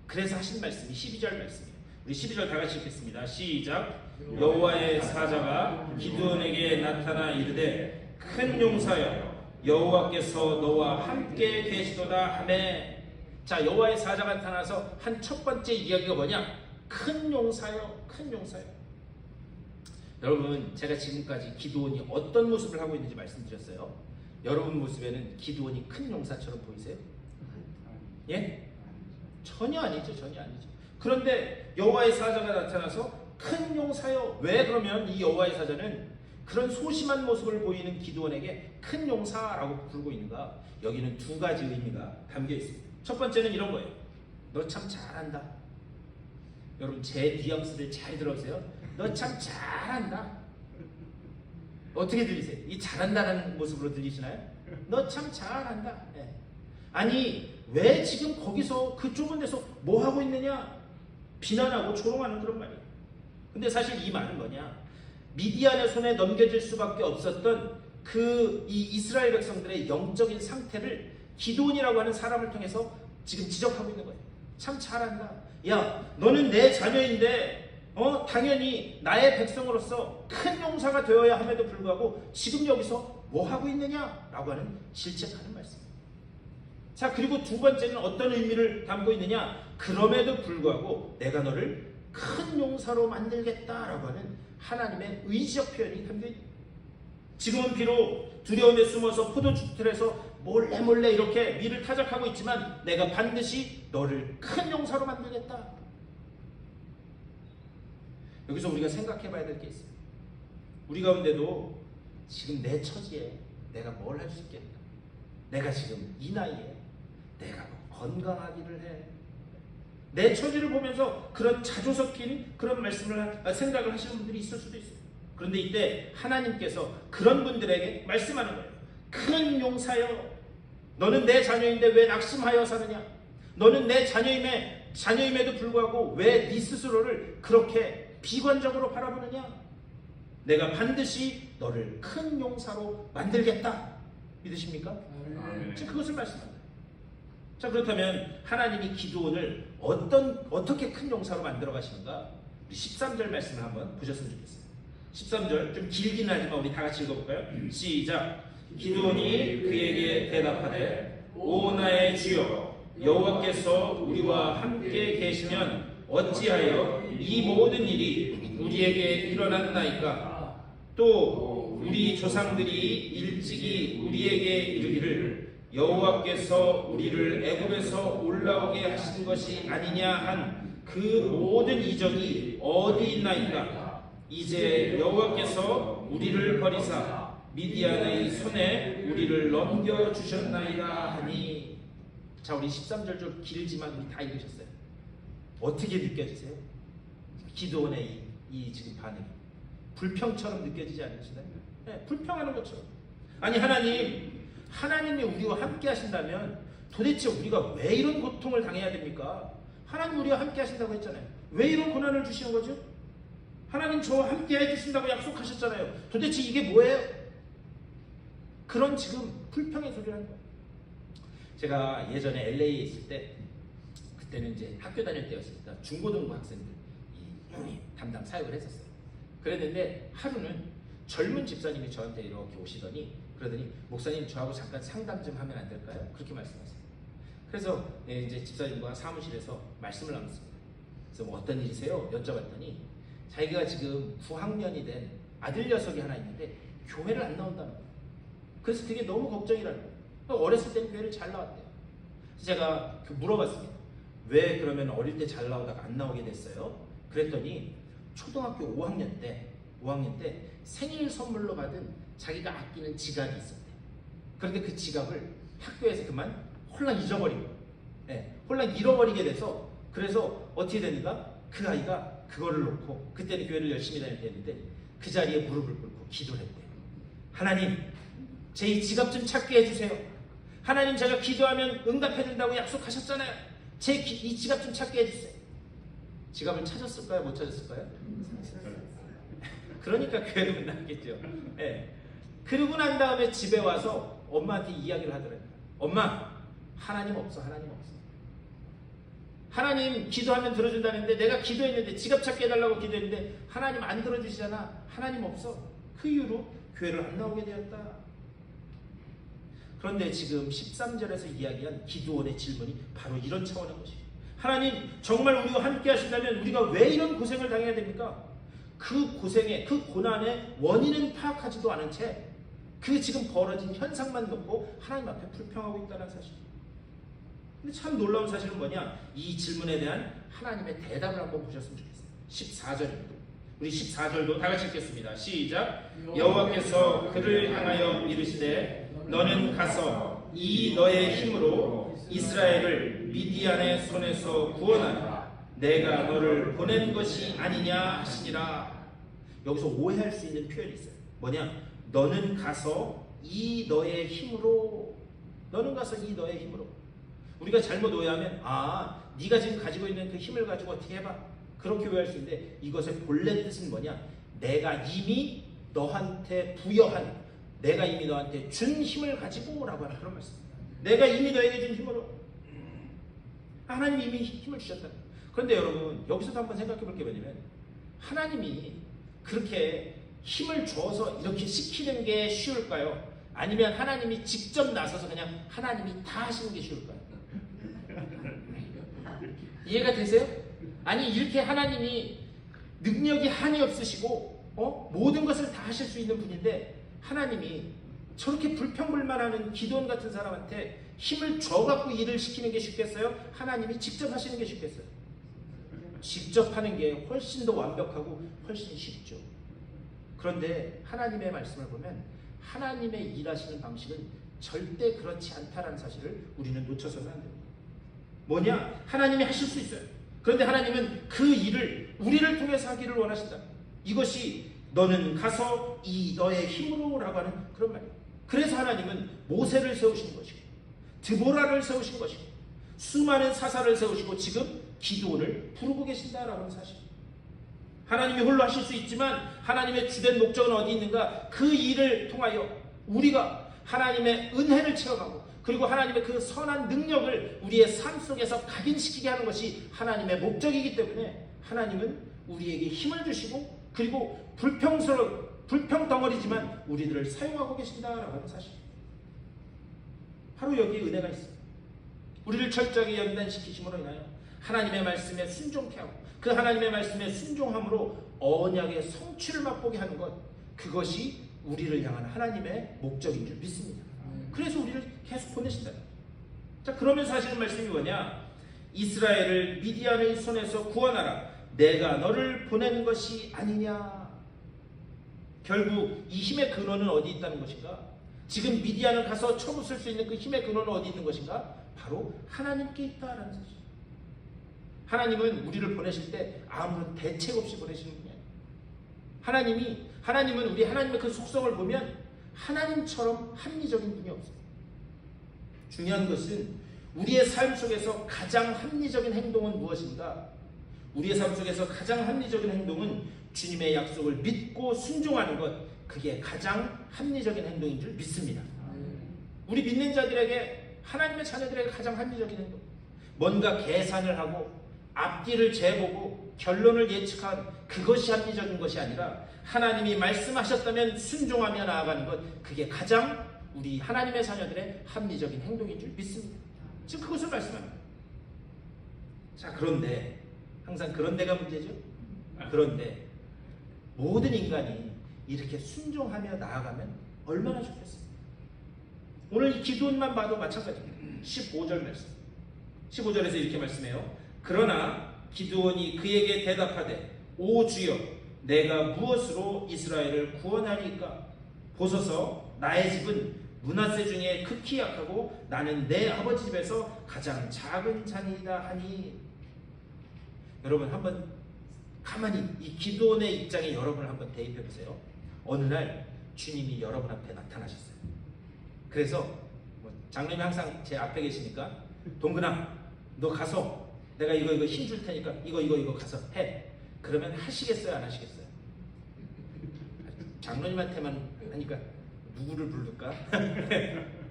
그래서 하신 말씀이 12절 말씀이에요. 우리 12절 다 같이 읽겠습니다. 시작. 여호와의 사자가 기드온에게 나타나 이르되 큰 용사여 여호와께서 너와 함께 계시도다 하매. 자, 여호와의 사자가 나타나서 한 첫 번째 이야기가 뭐냐? 큰 용사여, 큰 용사여. 여러분, 제가 지금까지 기드온이 어떤 모습을 하고 있는지 말씀드렸어요. 여러분 모습에는 기드온이 큰 용사처럼 보이세요? 예? 전혀 아니죠. 전혀 아니죠. 그런데 여호와의 사자가 나타나서 큰 용사여. 왜 그러면 이 여호와의 사자는 그런 소심한 모습을 보이는 기드온에게 큰 용사라고 부르고 있는가? 여기는 두 가지 의미가 담겨 있습니다. 첫 번째는 이런 거예요. 너 참 잘한다. 여러분, 제 뉘앙스를 잘 들어보세요. 너 참 잘한다. 어떻게 들리세요? 이 잘한다는 모습으로 들리시나요? 너 참 잘한다. 네. 아니, 왜 지금 거기서 그 좁은 데서 뭐 하고 있느냐? 비난하고 조롱하는 그런 말이에요. 근데 사실 이 말은 뭐냐? 미디안의 손에 넘겨질 수밖에 없었던 이 이스라엘 백성들의 영적인 상태를 기드온이라고 하는 사람을 통해서 지금 지적하고 있는 거예요. 참 잘한다. 야, 너는 내 자녀인데 당연히 나의 백성으로서 큰 용사가 되어야 함에도 불구하고 지금 여기서 뭐 하고 있느냐라고 하는 질책하는 말씀입니다. 자, 그리고 두 번째는 어떤 의미를 담고 있느냐? 그럼에도 불구하고 내가 너를 큰 용사로 만들겠다라고 하는 하나님의 의지적 표현이 담겨 있다. 지금은 비록 두려움에 숨어서 포도주틀에서 몰래 이렇게 밀을 타작하고 있지만 내가 반드시 너를 큰 용사로 만들겠다. 여기서 우리가 생각해 봐야 될 게 있어요. 우리 가운데도 지금 내 처지에 내가 뭘 할 수 있겠나? 내가 지금 이 나이에 내가 건강하기를 해. 내 처지를 보면서 그런 자조 섞인 그런 생각을 하시는 분들이 있을 수도 있어요. 그런데 이때 하나님께서 그런 분들에게 말씀하는 거예요. 큰 용사여, 너는 내 자녀인데 왜 낙심하여 사느냐? 너는 내 자녀임에도 불구하고 왜 네 스스로를 그렇게 비관적으로 바라보느냐? 내가 반드시 너를 큰 용사로 만들겠다. 믿으십니까? 지금 그것을 말씀합니다. 자, 그렇다면 하나님이 기드온을 어떻게 큰 용사로 만들어 가시는가? 우리 13절 말씀을 한번 보셨으면 좋겠어요. 13절 좀 길긴 하지만 우리 다 같이 읽어볼까요? 시작. 기드온이 그에게 대답하되 오 나의 주여, 여호와께서 우리와 함께 계시면 어찌하여 이 모든 일이 우리에게 일어났나이까? 또 우리 조상들이 일찍이 우리에게 이르기를 여호와께서 우리를 애굽에서 올라오게 하신 것이 아니냐 한 그 모든 이적이 어디 있나이까? 이제 여호와께서 우리를 버리사 미디안의 손에 우리를 넘겨주셨나이다 하니. 자, 우리 13절 좀 길지만 우리 다 읽으셨어요. 어떻게 느껴지세요? 기드온의 이 지금 반응이 불평처럼 느껴지지 않으시나요? 네, 불평하는 것처럼. 아니, 하나님이 우리와 함께 하신다면 도대체 우리가 왜 이런 고통을 당해야 됩니까? 하나님 우리와 함께 하신다고 했잖아요. 왜 이런 고난을 주시는 거죠? 하나님 저와 함께 해주신다고 약속하셨잖아요. 도대체 이게 뭐예요? 그런 지금 불평의 소리를 하는 거예요. 제가 예전에 LA에 있을 때, 그때는 이제 학교 다닐 때였으니까 중고등부 학생들 담당 사역을 했었어요. 그랬는데 하루는 젊은 집사님이 저한테 이렇게 오시더니 그러더니 목사님 저하고 잠깐 상담 좀 하면 안 될까요? 그렇게 말씀하세요. 그래서 이제 집사님과 사무실에서 말씀을 나눴습니다. 그래서 뭐 어떤 일이세요? 여쭤봤더니 자기가 지금 9학년이 된 아들 녀석이 하나 있는데 교회를 안 나온다는 거예요. 그래서 그게 너무 걱정이라는 거예요. 어렸을 때는 교회를 잘 나왔대요. 그래서 제가 물어봤습니다. 왜 그러면 어릴 때 잘 나오다가 안 나오게 됐어요? 그랬더니 초등학교 5학년 때 생일 선물로 받은 자기가 아끼는 지갑이 있었대. 그런데 그 지갑을 학교에서 그만 홀랑 잊어버린 거예요. 네, 홀랑 잃어버리게 돼서 그래서 어떻게 됐는가? 그 아이가 그거를 놓고 그때는 교회를 열심히 다닐 때였는데 그 자리에 무릎을 꿇고 기도를 했대요. 하나님, 제 이 지갑 좀 찾게 해주세요. 하나님, 제가 기도하면 응답해준다고 약속하셨잖아요. 제 이 지갑 좀 찾게 해주세요. 지갑을 찾았을까요? 못 찾았을까요? 그러니까 교회를 못 나갔겠죠. 네. 그러고 난 다음에 집에 와서 엄마한테 이야기를 하더라고요. 엄마, 하나님 없어. 하나님 기도하면 들어준다는데 내가 기도했는데 지갑 찾게 해달라고 기도했는데 하나님 안 들어주시잖아. 하나님 없어. 그 이후로 교회를 안 나오게 되었다. 그런데 지금 13절에서 이야기한 기드온의 질문이 바로 이런 차원의 것이에요. 하나님, 정말 우리와 함께 하신다면 우리가 왜 이런 고생을 당해야 됩니까? 그 고생의, 그 고난의 원인은 파악하지도 않은 채 그 지금 벌어진 현상만 놓고 하나님 앞에 불평하고 있다는 사실. 근데 참 놀라운 사실은 뭐냐? 이 질문에 대한 하나님의 대답을 한번 보셨으면 좋겠어요. 14절입니다. 우리 14절도 다 같이 읽겠습니다. 시작. 여호와께서 그를 향하여 이르시되 너는 가서 이 너의 힘으로 이스라엘을 미디안의 손에서 구원하라. 내가 너를 보낸 것이 아니냐 하시니라. 여기서 오해할 수 있는 표현이 있어요. 뭐냐? 너는 가서 이 너의 힘으로. 너는 가서 이 너의 힘으로. 우리가 잘못 오해하면 네가 지금 가지고 있는 그 힘을 가지고 어떻게 해봐. 그렇게 오해할 수 있는데 이것의 본래 뜻은 뭐냐? 내가 이미 너한테 부여한 내가 이미 너한테 준 힘을 가지고 라고 하는 그런 말씀입니다. 내가 이미 너에게 준 힘으로. 하나님이 이미 힘을 주셨다. 그런데 여러분 여기서도 한번 생각해 볼 게 뭐냐면 하나님이 그렇게 힘을 줘서 이렇게 시키는 게 쉬울까요? 아니면 하나님이 직접 나서서 그냥 하나님이 다 하시는 게 쉬울까요? 이해가 되세요? 아니 이렇게 하나님이 능력이 한이 없으시고 모든 것을 다 하실 수 있는 분인데 하나님이 저렇게 불평불만하는 기도원 같은 사람한테 힘을 줘갖고 일을 시키는 게 쉽겠어요? 하나님이 직접 하시는 게 쉽겠어요? 직접 하는 게 훨씬 더 완벽하고 훨씬 쉽죠. 그런데 하나님의 말씀을 보면 하나님의 일하시는 방식은 절대 그렇지 않다라는 사실을 우리는 놓쳐서는 안 됩니다. 뭐냐? 하나님이 하실 수 있어요. 그런데 하나님은 그 일을 우리를 통해서 하기를 원하신다. 이것이 너는 가서 이 너의 힘으로 라고 하는 그런 말이에요. 그래서 하나님은 모세를 세우시는 것이고 드보라를 세우신 것이고 수많은 사사를 세우시고 지금 기드온을 부르고 계신다라고 하는 사실. 하나님이 홀로 하실 수 있지만 하나님의 주된 목적은 어디 있는가? 그 일을 통하여 우리가 하나님의 은혜를 체험하고 그리고 하나님의 그 선한 능력을 우리의 삶 속에서 각인시키게 하는 것이 하나님의 목적이기 때문에 하나님은 우리에게 힘을 주시고 그리고 불평덩어리지만 우리들을 사용하고 계신다라고 하는 사실. 바로 여기에 은혜가 있습니다. 우리를 철저하게 연단시키심으로 인하여 하나님의 말씀에 순종케 하고 그 하나님의 말씀에 순종함으로 언약의 성취를 맛보게 하는 것, 그것이 우리를 향한 하나님의 목적인 줄 믿습니다. 그래서 우리를 계속 보내신다. 자, 그러면서 하시는 말씀이 뭐냐? 이스라엘을 미디안의 손에서 구원하라. 내가 너를 보낸 것이 아니냐. 결국 이 힘의 근원은 어디 있다는 것인가? 지금 미디안을 가서 쳐부술 수 있는 그 힘의 근원은 어디 있는 것인가? 바로 하나님께 있다라는 사실. 하나님은 우리를 보내실 때 아무런 대책 없이 보내시는 분이 아니에요. 하나님은 우리 하나님의 그 속성을 보면 하나님처럼 합리적인 분이 없어요. 중요한 것은 우리의 삶 속에서 가장 합리적인 행동은 무엇인가? 우리의 삶 속에서 가장 합리적인 행동은 주님의 약속을 믿고 순종하는 것, 그게 가장 합리적인 행동인 줄 믿습니다. 우리 믿는 자들에게, 하나님의 자녀들에게 가장 합리적인 행동, 뭔가 계산을 하고 앞뒤를 재보고 결론을 예측한 그것이 합리적인 것이 아니라 하나님이 말씀하셨다면 순종하며 나아가는 것, 그게 가장 우리 하나님의 자녀들의 합리적인 행동인 줄 믿습니다. 지금 그것을 말씀합니다. 자, 그런데 항상 그런데가 문제죠. 그런데 모든 인간이 이렇게 순종하며 나아가면 얼마나 좋겠습니까? 오늘 이 기도원만 봐도 마찬가지입니다. 15절 말씀. 15절에서 이렇게 말씀해요. 그러나 기드온이 그에게 대답하되 오 주여 내가 무엇으로 이스라엘을 구원하리까? 보소서 나의 집은 므낫세 중에 극히 약하고 나는 내 아버지 집에서 가장 작은 자니이다 하니. 여러분 한번 가만히 이 기드온의 입장에 여러분을 한번 대입해 보세요. 어느 날 주님이 여러분 앞에 나타나셨어요. 그래서 장로님이 항상 제 앞에 계시니까 동근아 너 가서 내가 이거 힘 줄 테니까 이거 가서 해. 그러면 하시겠어요? 안 하시겠어요? 장로님한테만 하니까 누구를 부를까?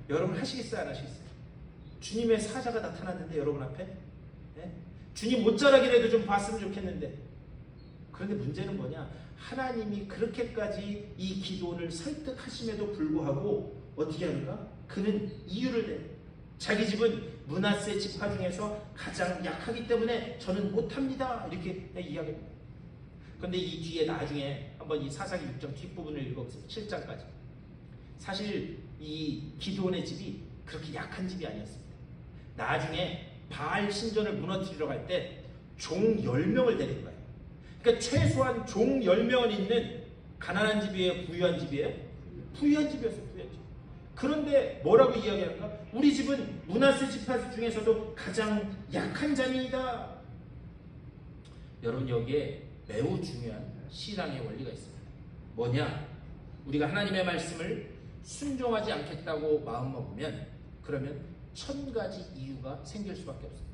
여러분 하시겠어요? 안 하시겠어요? 주님의 사자가 나타났는데 여러분 앞에? 네? 주님 옷자락이라도 좀 봤으면 좋겠는데. 그런데 문제는 뭐냐? 하나님이 그렇게까지 이 기도를 설득하심에도 불구하고 어떻게 하는가? 그는 이유를 내. 자기 집은 므낫세 지파 중에서 가장 약하기 때문에 저는 못합니다. 이렇게 이야기합니다. 그런데 이 뒤에 나중에 한번 이 사사기 6장 뒷부분을 읽어보세요. 7장까지. 사실 이 기드온의 집이 그렇게 약한 집이 아니었습니다. 나중에 바알 신전을 무너뜨리러 갈 때 종 10명을 데린 거예요. 그러니까 최소한 종 10명은 있는 가난한 집이에요? 부유한 집이에요? 부유한 집이었어요. 부유한 집. 그런데 뭐라고 이야기하는가? 우리 집은 므낫세 지파 중에서도 가장 약한 자니이다. 여러분 여기에 매우 중요한 신앙의 원리가 있습니다. 뭐냐? 우리가 하나님의 말씀을 순종하지 않겠다고 마음먹으면 그러면 1000가지 이유가 생길 수밖에 없습니다.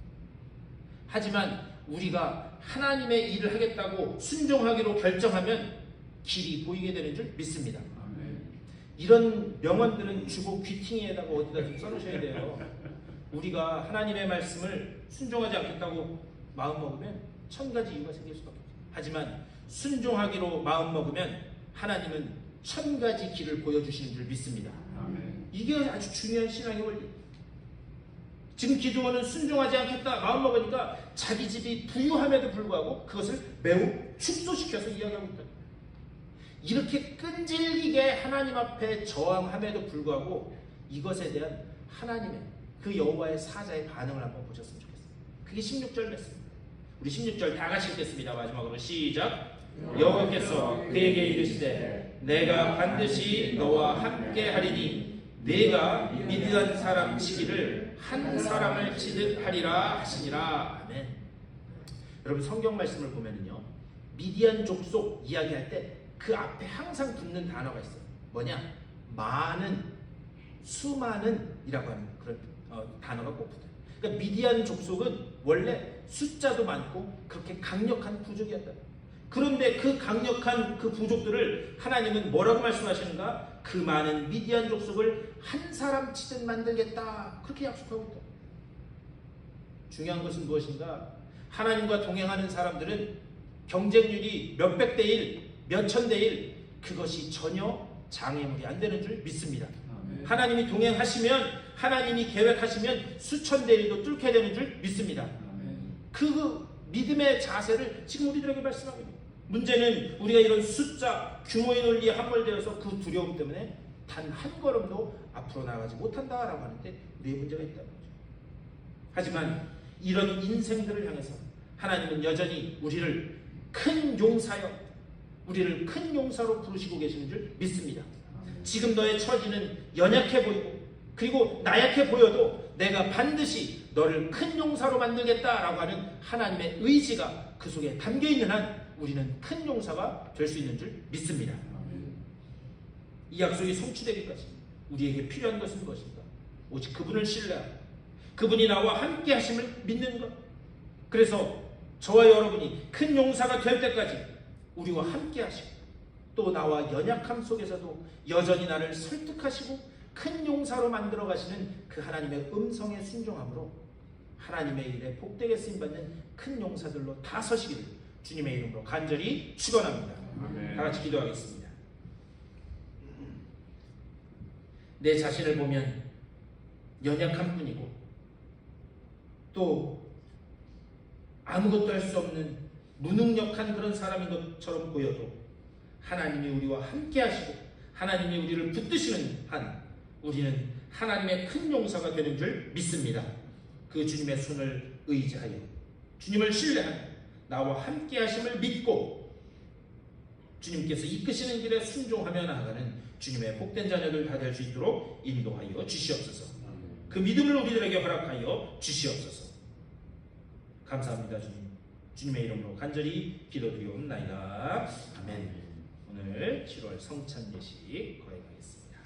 하지만 우리가 하나님의 일을 하겠다고 순종하기로 결정하면 길이 보이게 되는 줄 믿습니다. 이런 명언들은 주보 귀퉁이에다가 어디다 좀 써놓으셔야 돼요. 우리가 하나님의 말씀을 순종하지 않겠다고 마음먹으면 1000가지 이유가 생길 수밖에 없어요. 하지만 순종하기로 마음먹으면 하나님은 1000가지 길을 보여주시는 줄 믿습니다. 이게 아주 중요한 신앙의 원리. 지금 기드온은 순종하지 않겠다 마음먹으니까 자기 집이 부유함에도 불구하고 그것을 매우 축소시켜서 이야기하고 있다. 이렇게 끈질기게 하나님 앞에 저항함에도 불구하고 이것에 대한 하나님의 그 여호와의 사자의 반응을 한번 보셨으면 좋겠어요. 그게 16절 말씀입니다. 우리 16절 다 같이 읽겠습니다. 마지막으로 시작. 여호와께서 그에게 이르시되 내가 반드시 너와 함께 하리니 네가 미디안 사람 치기를 한 사람을 치듯 하리라 하시니라. 아멘. 여러분 성경 말씀을 보면은요, 미디안 족속 이야기할 때 그 앞에 항상 붙는 단어가 있어요. 뭐냐? 많은, 수많은 이라고 하는 그런 단어가 꼭 붙어요. 그러니까 미디안 족속은 원래 숫자도 많고 그렇게 강력한 부족이었다. 그런데 그 강력한 그 부족들을 하나님은 뭐라고 말씀하시는가? 그 많은 미디안 족속을 한 사람 치듯 만들겠다. 그렇게 약속하고 있다. 중요한 것은 무엇인가? 하나님과 동행하는 사람들은 경쟁률이 몇백 대 1, 몇천 대 1, 그것이 전혀 장애물이 안 되는 줄 믿습니다. 하나님이 동행하시면, 하나님이 계획하시면 수천 대 1도 뚫게 되는 줄 믿습니다. 그 믿음의 자세를 지금 우리들에게 말씀하고 있습니다. 문제는 우리가 이런 숫자, 규모의 논리에 함몰되어서 그 두려움 때문에 단 한 걸음도 앞으로 나가지 못한다라고 하는데 우리의 문제가 있다는 거죠. 하지만 이런 인생들을 향해서 하나님은 여전히 우리를 큰 용사여, 우리를 큰 용사로 부르시고 계시는 줄 믿습니다. 지금 너의 처지는 연약해 보이고 그리고 나약해 보여도 내가 반드시 너를 큰 용사로 만들겠다라고 하는 하나님의 의지가 그 속에 담겨있는 한 우리는 큰 용사가 될 수 있는 줄 믿습니다. 이 약속이 성취되기까지 우리에게 필요한 것은 무엇인가? 오직 그분을 신뢰하고 그분이 나와 함께 하심을 믿는 것. 그래서 저와 여러분이 큰 용사가 될 때까지 우리와 함께 하시고 또 나와 연약함 속에서도 여전히 나를 설득하시고 큰 용사로 만들어 가시는 그 하나님의 음성에 순종함으로 하나님의 일에 복되게 쓰임받는 큰 용사들로 다 서시기를 주님의 이름으로 간절히 축원합니다. 다 같이 기도하겠습니다. 내 자신을 보면 연약한 뿐이고 또 아무것도 할 수 없는 무능력한 그런 사람인 것처럼 보여도 하나님이 우리와 함께 하시고 하나님이 우리를 붙드시는 한 우리는 하나님의 큰 용사가 되는 줄 믿습니다. 그 주님의 손을 의지하여 주님을 신뢰하며 나와 함께 하심을 믿고 주님께서 이끄시는 길에 순종하며 나아가는 주님의 복된 자녀들 다 될 수 있도록 인도하여 주시옵소서. 그 믿음을 우리들에게 허락하여 주시옵소서. 감사합니다. 주님. 주님의 이름으로 간절히 기도드리옵나이다. 아멘. 오늘 7월 성찬 예식 거행하겠습니다.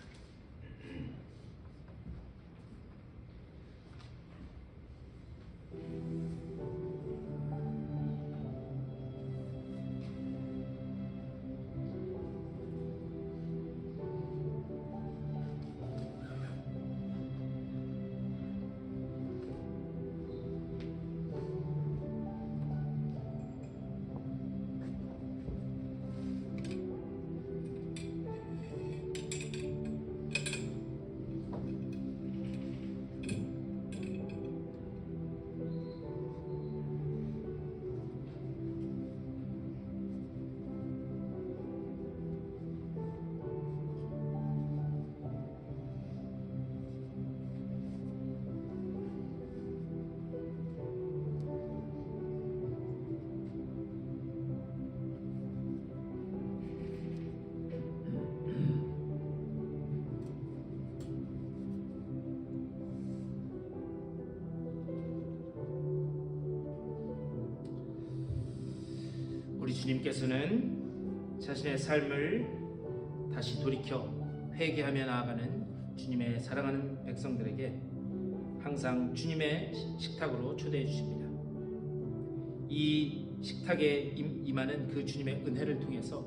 우리 주님께서는 자신의 삶을 다시 돌이켜 회개하며 나아가는 주님의 사랑하는 백성들에게 항상 주님의 식탁으로 초대해 주십니다. 이 식탁에 임하는 그 주님의 은혜를 통해서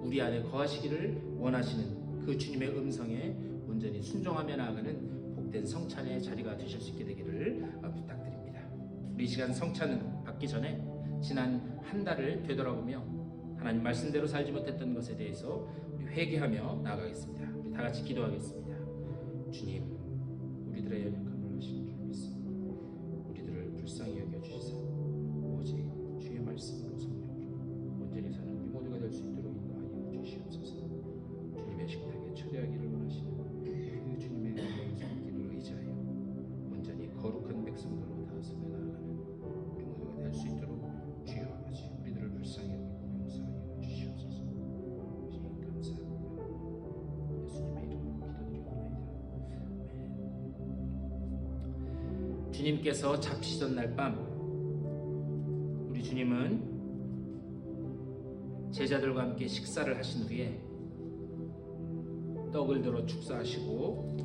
우리 안에 거하시기를 원하시는 그 주님의 음성에 온전히 순종하며 나아가는 복된 성찬의 자리가 되실 수 있게 되기를 부탁드립니다. 우리 시간 성찬 받기 전에 지난 한 달을 되돌아보며 하나님 말씀대로 살지 못했던 것에 대해서 우리 회개하며 나아가겠습니다. 우리 다 같이 기도하겠습니다. 주님, 우리들의 연약함을 아시는 줄 믿습니다. 우리들을 불쌍히 여겨주시사 오직 주의 말씀으로 성령으로 온전히 사는 우리 모두가 될 수 있도록 인도하여 주시옵소서. 주님의 식탁에 초대하기를 원하시는 그 주님의 은혜의 손길을 의지하여 온전히 거룩한 백성들로 다스려 나아가는 우리 모두가 될 수 있도록 주여 아버지 우리들을 불쌍히 여기고 용서하여 주시옵소서. 주님 감사합니다. 예수님의 이름으로 기도드리옵나이다. 아멘. 주님께서 잡히시던 날 밤 우리 주님은 제자들과 함께 식사를 하신 후에 떡을 들어 축사하시고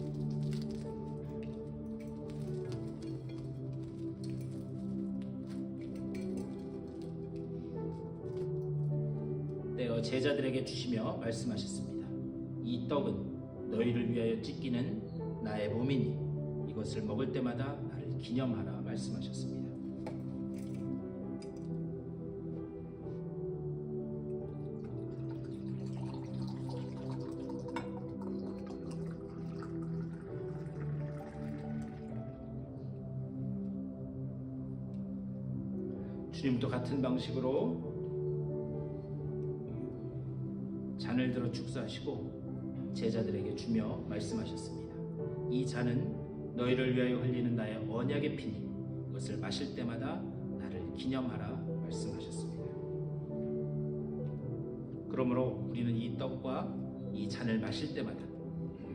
떼어 제자들에게 주시며 말씀하셨습니다. 이 떡은 너희를 위하여 찢기는 나의 몸이니 이것을 먹을 때마다 나를 기념하라 말씀하셨습니다. 주님도 같은 방식으로 잔을 들어 축사하시고 제자들에게 주며 말씀하셨습니다. 이 잔은 너희를 위하여 흘리는 나의 언약의 피니 이것을 마실 때마다 나를 기념하라 말씀하셨습니다. 그러므로 우리는 이 떡과 이 잔을 마실 때마다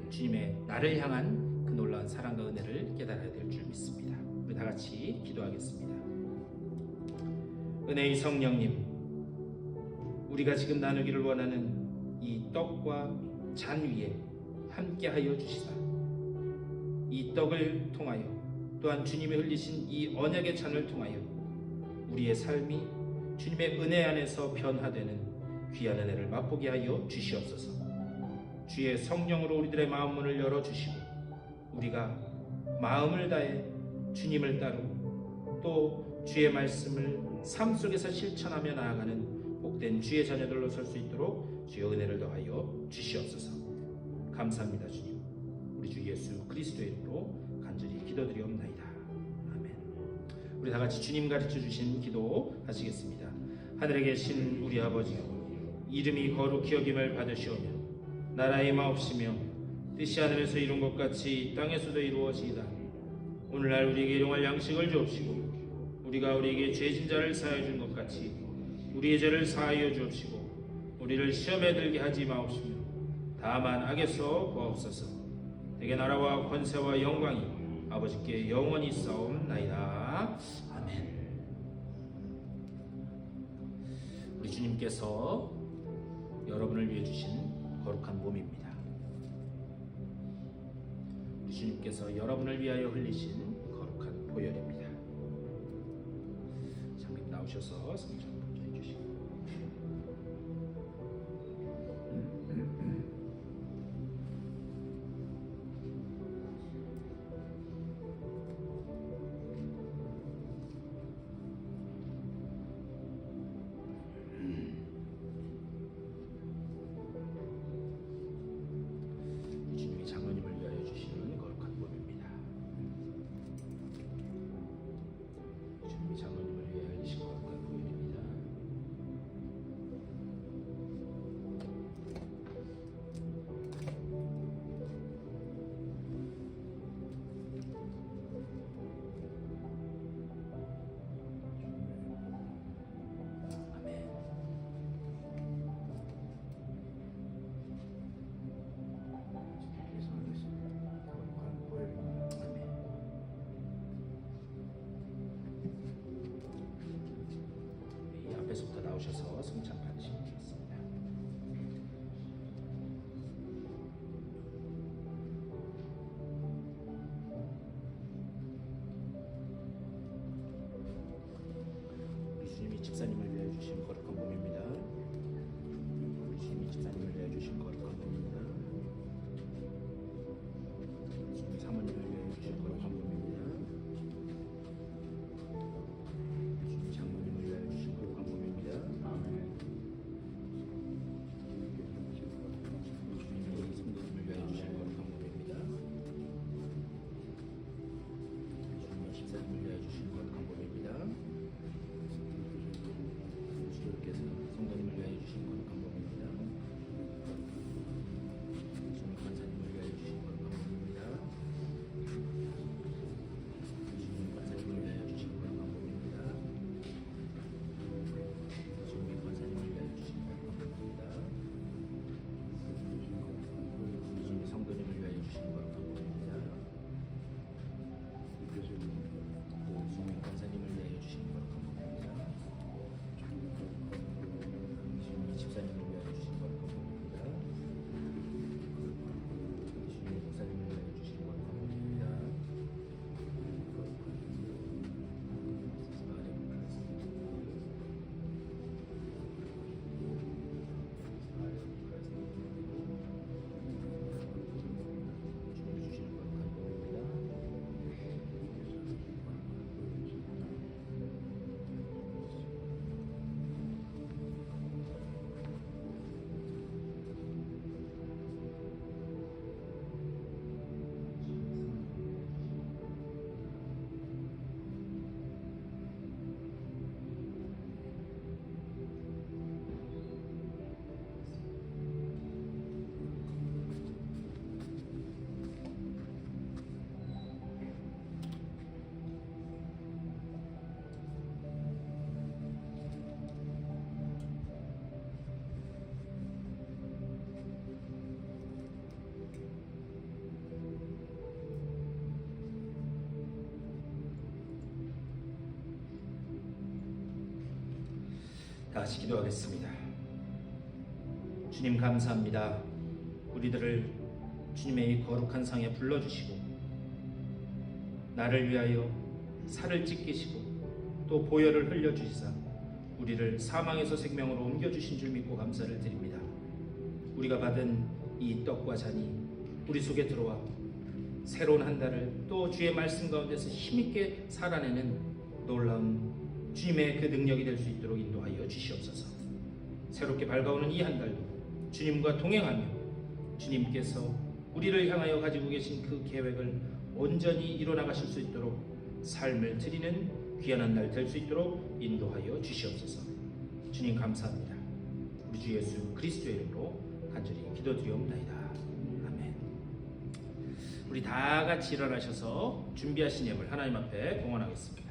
주님의 나를 향한 그 놀라운 사랑과 은혜를 깨달아야 될 줄 믿습니다. 우리 다 같이 기도하겠습니다. 은혜의 성령님, 우리가 지금 나누기를 원하는 이 떡과 잔 위에 함께하여 주시사 이 떡을 통하여 또한 주님이 흘리신 이 언약의 잔을 통하여 우리의 삶이 주님의 은혜 안에서 변화되는 귀한 은혜를 맛보게 하여 주시옵소서. 주의 성령으로 우리들의 마음 문을 열어주시고 우리가 마음을 다해 주님을 따르고 또 주의 말씀을 삶 속에서 실천하며 나아가는 복된 주의 자녀들로 설 수 있도록 주의 은혜를 더하여 주시옵소서. 감사합니다. 주님, 우리 주 예수 그리스도의 이름으로 간절히 기도드리옵나이다. 아멘. 우리 다 같이 주님 가르쳐 주신 기도 하시겠습니다. 하늘에 계신 우리 아버지여, 이름이 거룩히 여김을 받으시오며 나라의 마옵시며 뜻이 하늘에서 이룬 것 같이 땅에서도 이루어지이다. 오늘날 우리에게 일용할 양식을 주옵시고 우리가 우리에게 죄진 자를 사하여 준 것 같이 우리의 죄를 사하여 주옵시고 우리를 시험에 들게 하지 마옵시며 다만 악에서 구하옵소서. 대개 나라와 권세와 영광이 아버지께 영원히 싸움나이다. 아멘. 우리 주님께서 여러분을 위해 주신 거룩한 몸입니다. 우리 주님께서 여러분을 위하여 흘리신 거룩한 보혈입니다. 장님 나오셔서 성전 봉헌해 주시고 주님이 장로님을 위하여 주시는 거룩한 몸입니다. 주님이 장로님을 위하여 주신 거룩한 보혈입니다. 아멘. 이 앞에서부터 나오셔서 성찬 받으시면 되겠습니다. 우리 주님이 집사님을 위하여 주신 거룩한 몸입니다. 우리 주님이 집사님을 위하여 주신 거룩한 몸입니다. 다 같이 기도하겠습니다. 주님 감사합니다. 우리들을 주님의 이 거룩한 상에 불러주시고 나를 위하여 살을 찢기시고 또 보혈을 흘려주시사 우리를 사망에서 생명으로 옮겨주신 줄 믿고 감사를 드립니다. 우리가 받은 이 떡과 잔이 우리 속에 들어와 새로운 한 달을 또 주의 말씀 가운데서 힘있게 살아내는 놀라운 주님의 그 능력이 될 수 있도록 인도하여 주시옵소서. 새롭게 밝아오는 이 한 달도 주님과 동행하며 주님께서 우리를 향하여 가지고 계신 그 계획을 온전히 이뤄나가실 수 있도록 삶을 드리는 귀한 한 날 될 수 있도록 인도하여 주시옵소서. 주님 감사합니다. 우리 주 예수 그리스도의 이름으로 간절히 기도드리옵나이다. 아멘. 우리 다 같이 일어나셔서 준비하신 예물 하나님 앞에 공헌하겠습니다.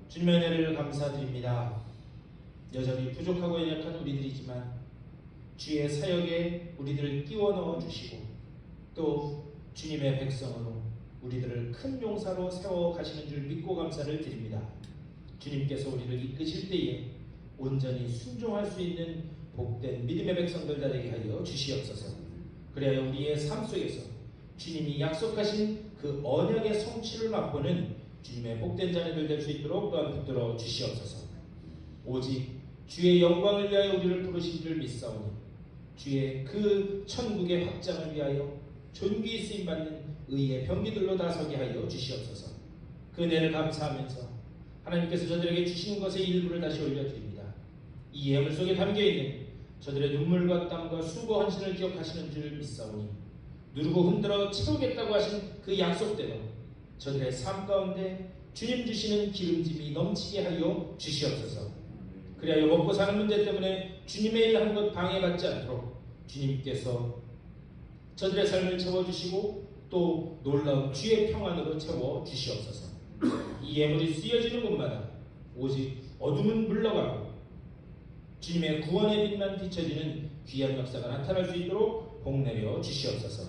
주님의 은혜를 감사드립니다. 여전히 부족하고 연약한 우리들이지만 주의 사역에 우리들을 끼워 넣어 주시고 또 주님의 백성으로 우리들을 큰 용사로 세워 가시는 줄 믿고 감사를 드립니다. 주님께서 우리를 이끄실 때에 온전히 순종할 수 있는 복된 믿음의 백성들 되게 하여 주시옵소서. 그래야 우리의 삶 속에서 주님이 약속하신 그 언약의 성취를 맛보는 주님의 복된 자녀들 될 수 있도록 또한 붙들어 주시옵소서. 오직 주의 영광을 위하여 우리를 부르신 줄 믿사오니 주의 그 천국의 확장을 위하여 존귀히 쓰임받는 의의 병기들로 다서게 하여 주시옵소서. 그 은혜를 감사하면서 하나님께서 저들에게 주신 것의 일부를 다시 올려드립니다. 이 예물 속에 담겨있는 저들의 눈물과 땀과 수고 헌신을 기억하시는 줄 믿사오니 누르고 흔들어 채우겠다고 하신 그 약속대로 저들의 삶 가운데 주님 주시는 기름짐이 넘치게 하여 주시옵소서. 그래야 먹고 사는 문제 때문에 주님의 일 한 것 방해받지 않도록 주님께서 저들의 삶을 채워주시고 또 놀라운 주의 평안으로 채워주시옵소서. 이 예물이 쓰여지는 곳마다 오직 어둠은 물러가고 주님의 구원의 빛만 비춰지는 귀한 역사가 나타날 수 있도록 복내려 주시옵소서.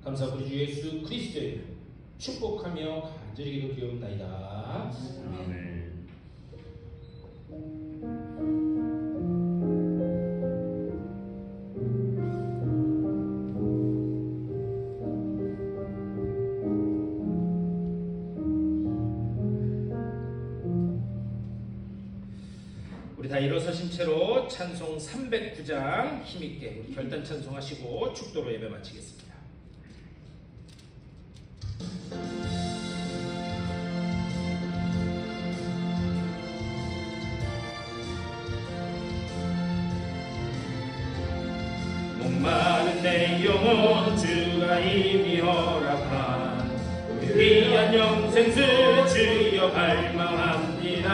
감사하고 우리 주 예수 그리스도의 이름 축복하며 간절히 기도드리옵나이다. 아멘. 우리 다 일어서신 채로 찬송 309장 힘있게 우리 결단 찬송하시고 축도로 예배 마치겠습니다. 목마른 내 영혼 주가 이미 허락한 위대한 영생수 주여 갈망합니다.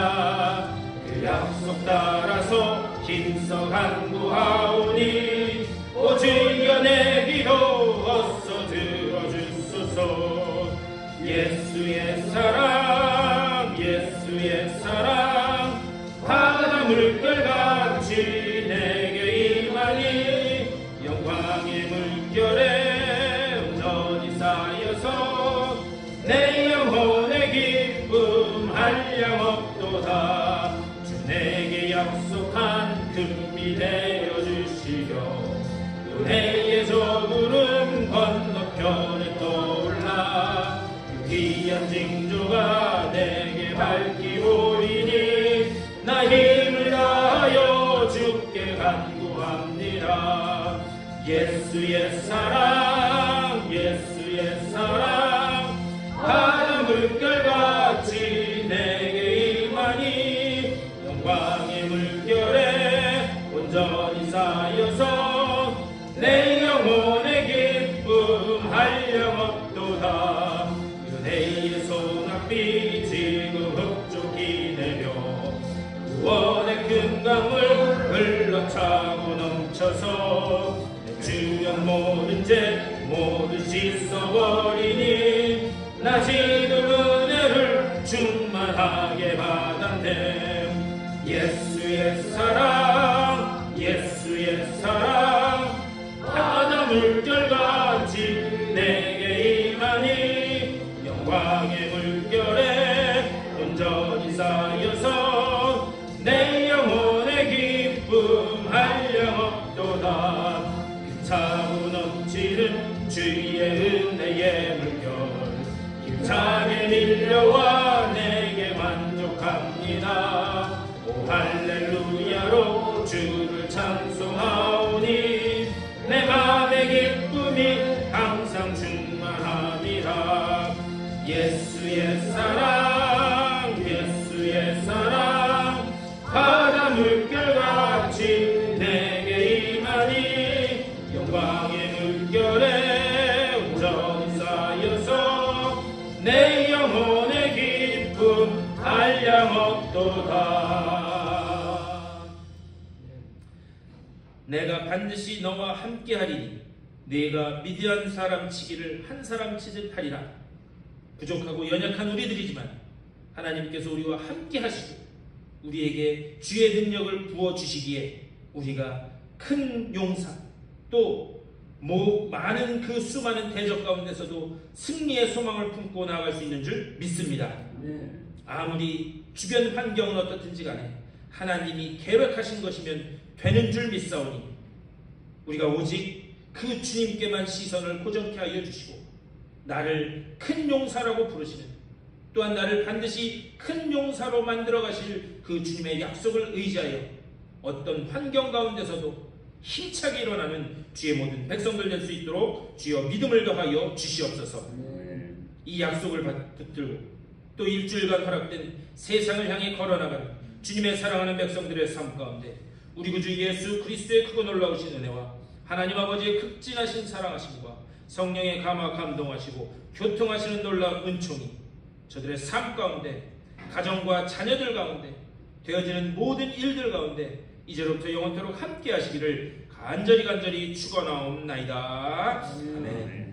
그 약속 따라서 힘써 간구하오니 오 주여 내 기도 어서 들어주소서. 예수의 사랑 예수의 사랑 바다 물결같이 내게 임하니 영광의 물결에 온전히 쌓여서 내 영혼의 기쁨 한량 없도다. 주 내게 약속한 금이 되어주시려 또 내의 저 구름 건너편에 떠올라 예수의 사랑 예수의 사랑 바다 물결같이 내게 임하니 영광의 물결에 온전히 쌓여서 내 영혼의 기쁨 한량없도다. 은혜의 소낙비 지금 흡족히 내려 구원의 큰 강물 흘러차고 넘쳐서 내 주변 모든 죄 모두 씻어버리니 나 지금 은혜를 충만하게 받았네. 예수의 사랑 예수의 사랑 바다 물결같이 내게 임하니 영광의 물결에 온전히 쌓여서 내 영혼의 기쁨 한량없도다. 차고 넘치는 주의 은혜의 물결 힘차게 밀려와 내게 만족합니다. 오 할렐루야로 주를 찬송하오니 내 맘의 기쁨이 항상 충만합니다. 예수의 사랑 예수의 사랑 바다 물결같이 내게 임하니 영광의 물결에 온전히 쌓여서 내 영혼의 기쁨 한량없도다. 내가 반드시 너와 함께하리니 네가 미디안 사람 치기를 한 사람 치듯 하리라. 부족하고 연약한 우리들이지만 하나님께서 우리와 함께하시고 우리에게 주의 능력을 부어주시기에 우리가 큰 용사 또 많은 그 수많은 대적 가운데서도 승리의 소망을 품고 나아갈 수 있는 줄 믿습니다. 아무리 주변 환경은 어떻든지 간에 하나님이 계획하신 것이면 되는 줄 믿사오니 우리가 오직 그 주님께만 시선을 고정케 하여 주시고 나를 큰 용사라고 부르시는 또한 나를 반드시 큰 용사로 만들어 가실 그 주님의 약속을 의지하여 어떤 환경 가운데서도 힘차게 일어나는 주의 모든 백성들 될 수 있도록 주여 믿음을 더하여 주시옵소서. 이 약속을 붙들고 또 일주일간 허락된 세상을 향해 걸어나가는 주님의 사랑하는 백성들의 삶 가운데 우리 구주 예수 그리스도의 크고 놀라우신 은혜와 하나님 아버지의 극진하신 사랑하심과 성령의 감화 감동하시고 교통하시는 놀라운 은총이 저들의 삶 가운데 가정과 자녀들 가운데 되어지는 모든 일들 가운데 이제로부터 영원토록 함께 하시기를 간절히 축원하옵나이다. 아멘.